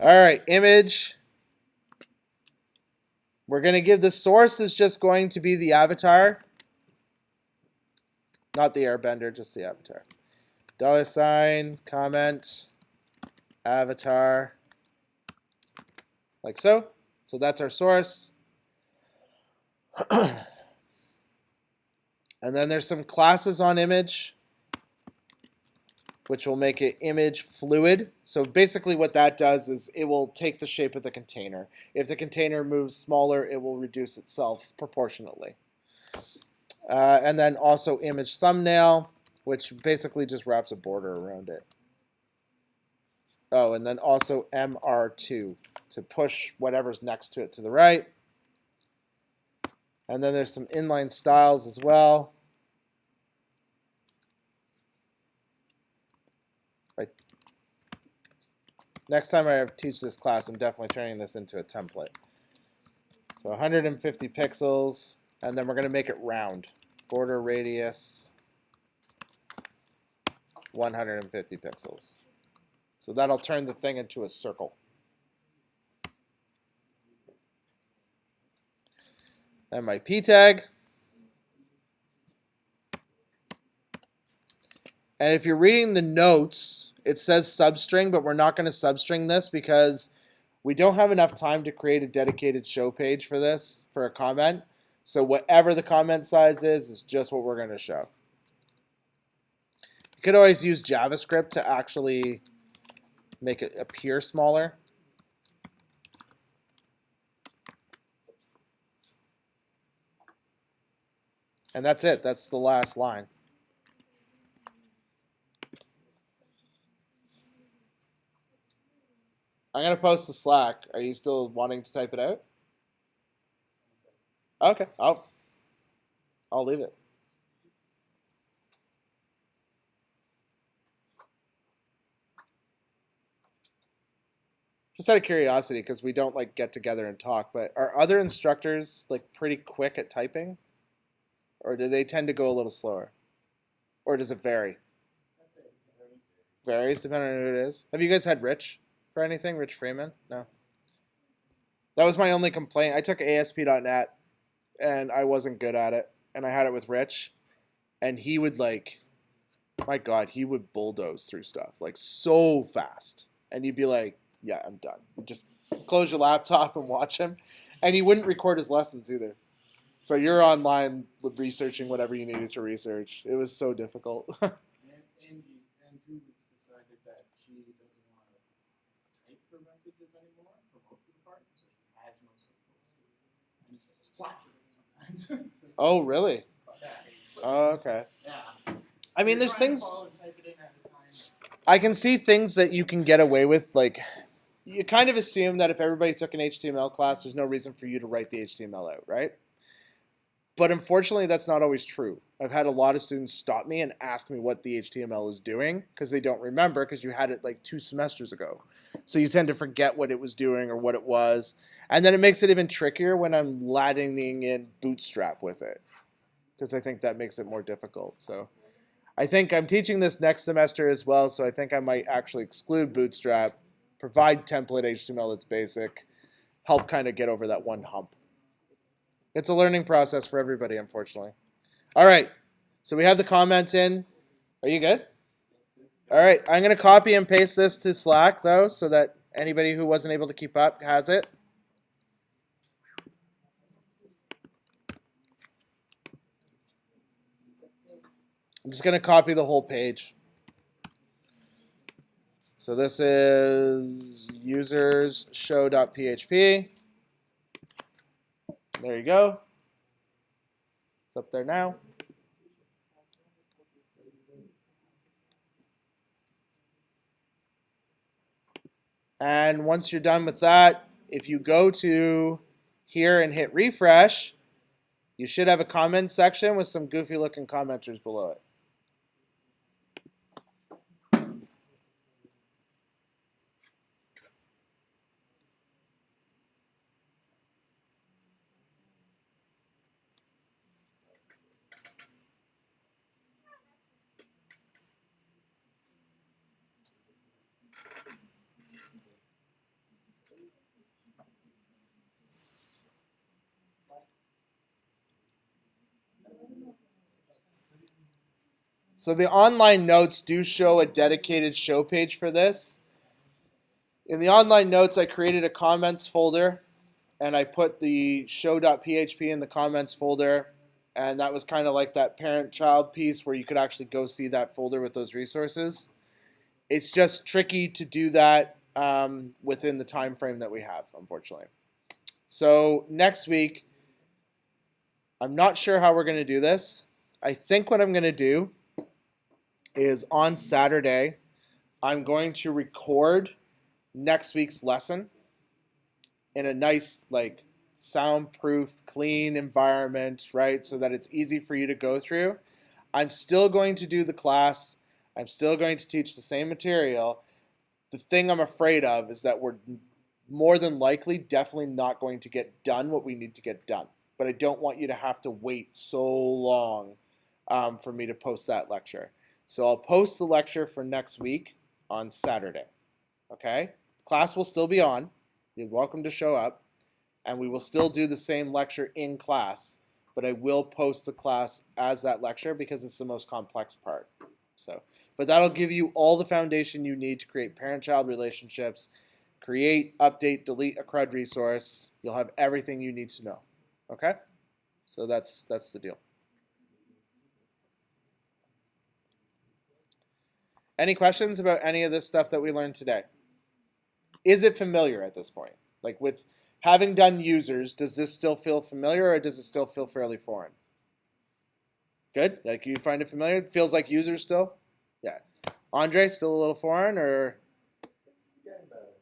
right, image. We're going to give the source is just going to be the avatar. Not the airbender, just the avatar. $, comment, avatar, like so. So that's our source. And then there's some classes on image, which will make it image fluid. So basically what that does is it will take the shape of the container. If the container moves smaller, it will reduce itself proportionately. And then also image thumbnail, which basically just wraps a border around it. Oh, and then also MR2 to push whatever's next to it to the right. And then there's some inline styles as well. Right. Next time I teach this class, I'm definitely turning this into a template. So 150 pixels, and then we're going to make it round. Border radius, 150 pixels. So that'll turn the thing into a circle. And my p tag. And if you're reading the notes, it says substring, but we're not going to substring this because we don't have enough time to create a dedicated show page for this, for a comment. So whatever the comment size is just what we're going to show. You could always use JavaScript to actually make it appear smaller. And that's it. That's the last line. I'm going to post the Slack. Are you still wanting to type it out? Okay. I'll leave it. Just out of curiosity, because we don't like get together and talk, but are other instructors like pretty quick at typing? Or do they tend to go a little slower? Or does it vary? Varies depending on who it is. Have you guys had Rich for anything? Rich Freeman? No. That was my only complaint. I took ASP.NET and I wasn't good at it. And I had it with Rich. And he would like, my God, he would bulldoze through stuff like so fast. And you'd be like, yeah, I'm done. You just close your laptop and watch him. And he wouldn't record his lessons either. So you're online researching whatever you needed to research. It was so difficult. And Drew decided that she doesn't want to type her messages anymore for most of the part, so she has most of them. And she just flashes them sometimes. Oh, really? Yeah. Oh, okay. Yeah. I mean, there's things Type it in at the time. I can see things that you can get away with. Like, you kind of assume that if everybody took an HTML class, there's no reason for you to write the HTML out, right? But unfortunately, that's not always true. I've had a lot of students stop me and ask me what the HTML is doing because they don't remember because you had it like 2 semesters ago. So you tend to forget what it was doing or what it was. And then it makes it even trickier when I'm lading in Bootstrap with it because I think that makes it more difficult. So I think I'm teaching this next semester as well, so I think I might actually exclude Bootstrap, provide template HTML that's basic, help kind of get over that one hump. It's a learning process for everybody, unfortunately. All right, so we have the comments in. Are you good? All right, I'm going to copy and paste this to Slack, though, so that anybody who wasn't able to keep up has it. I'm just going to copy the whole page. So this is users show.php. There you go. It's up there now. And once you're done with that, if you go to here and hit refresh, you should have a comment section with some goofy looking commenters below it. So the online notes do show a dedicated show page for this. In the online notes, I created a comments folder, and I put the show.php in the comments folder, and that was kind of like that parent-child piece where you could actually go see that folder with those resources. It's just tricky to do that within the time frame that we have, unfortunately. So next week, I'm not sure how we're going to do this. I think what I'm going to do is on Saturday, I'm going to record next week's lesson in a nice, like, soundproof, clean environment, right? So that it's easy for you to go through. I'm still going to do the class. I'm still going to teach the same material. The thing I'm afraid of is that we're more than likely definitely not going to get done what we need to get done. But I don't want you to have to wait so long for me to post that lecture. So I'll post the lecture for next week on Saturday. Okay? Class will still be on. You're welcome to show up. And we will still do the same lecture in class. But I will post the class as that lecture because it's the most complex part. But that'll give you all the foundation you need to create parent-child relationships, create, update, delete a CRUD resource. You'll have everything you need to know. Okay? So that's the deal. Any questions about any of this stuff that we learned today? Is it familiar at this point? Like with having done users, does this still feel familiar or does it still feel fairly foreign? Good? Like you find it familiar? It feels like users still? Yeah. Andre, still a little foreign or?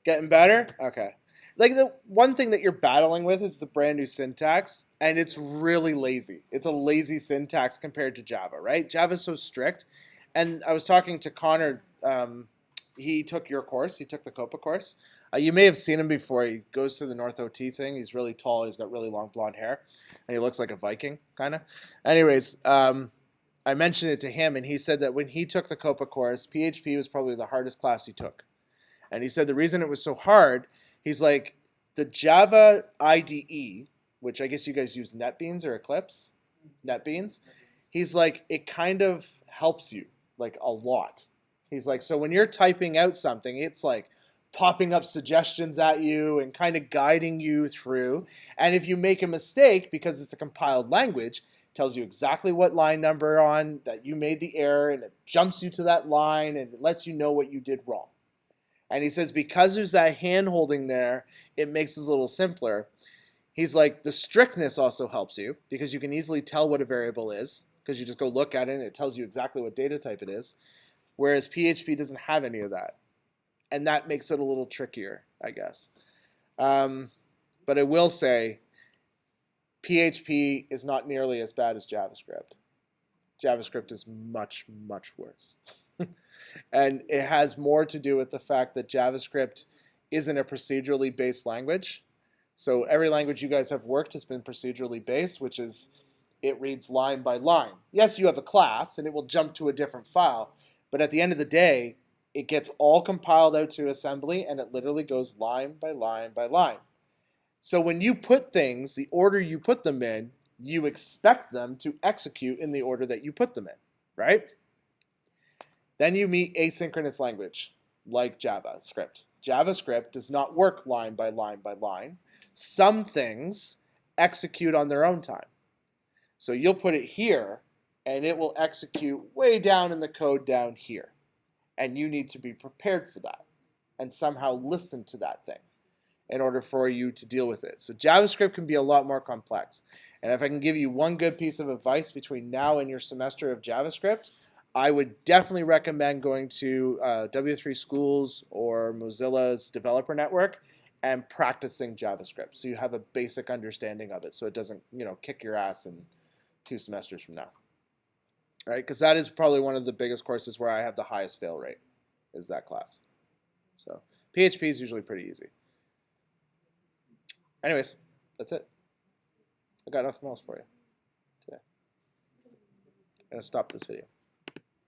Getting better? Okay. Like the one thing that you're battling with is the brand new syntax, and it's really lazy. It's a lazy syntax compared to Java, right? Java's so strict. And I was talking to Connor. He took your course. He took the COPA course. You may have seen him before. He goes to the North OT thing. He's really tall. He's got really long blonde hair, and he looks like a Viking, kind of. Anyways, I mentioned it to him, and he said that when he took the COPA course, PHP was probably the hardest class he took. And he said the reason it was so hard, he's like, the Java IDE, which I guess you guys use NetBeans or Eclipse? NetBeans. He's like, it kind of helps you, like, a lot. He's like, so when you're typing out something, it's like popping up suggestions at you and kind of guiding you through. And if you make a mistake, because it's a compiled language, it tells you exactly what line number on that you made the error, and it jumps you to that line, and it lets you know what you did wrong. And he says because there's that hand-holding there, it makes it a little simpler. He's like, the strictness also helps you because you can easily tell what a variable is because you just go look at it and it tells you exactly what data type it is. Whereas PHP doesn't have any of that. And that makes it a little trickier, I guess. But I will say PHP is not nearly as bad as JavaScript. JavaScript is much, much worse. And it has more to do with the fact that JavaScript isn't a procedurally based language. So every language you guys have worked has been procedurally based, which is it reads line by line. Yes, you have a class and it will jump to a different file, but at the end of the day, it gets all compiled out to assembly and it literally goes line by line by line. So when you put things, the order you put them in, you expect them to execute in the order that you put them in, right? Then you meet asynchronous language, like JavaScript. JavaScript does not work line by line by line. Some things execute on their own time. So you'll put it here, and it will execute way down in the code down here. And you need to be prepared for that and somehow listen to that thing in order for you to deal with it. So JavaScript can be a lot more complex. And if I can give you one good piece of advice between now and your semester of JavaScript, I would definitely recommend going to W3 Schools or Mozilla's developer network and practicing JavaScript so you have a basic understanding of it so it doesn't, kick your ass in 2 semesters from now. All right, because that is probably one of the biggest courses where I have the highest fail rate is that class. So PHP is usually pretty easy. Anyways, that's it. I got nothing else for you today. I'm going to stop this video.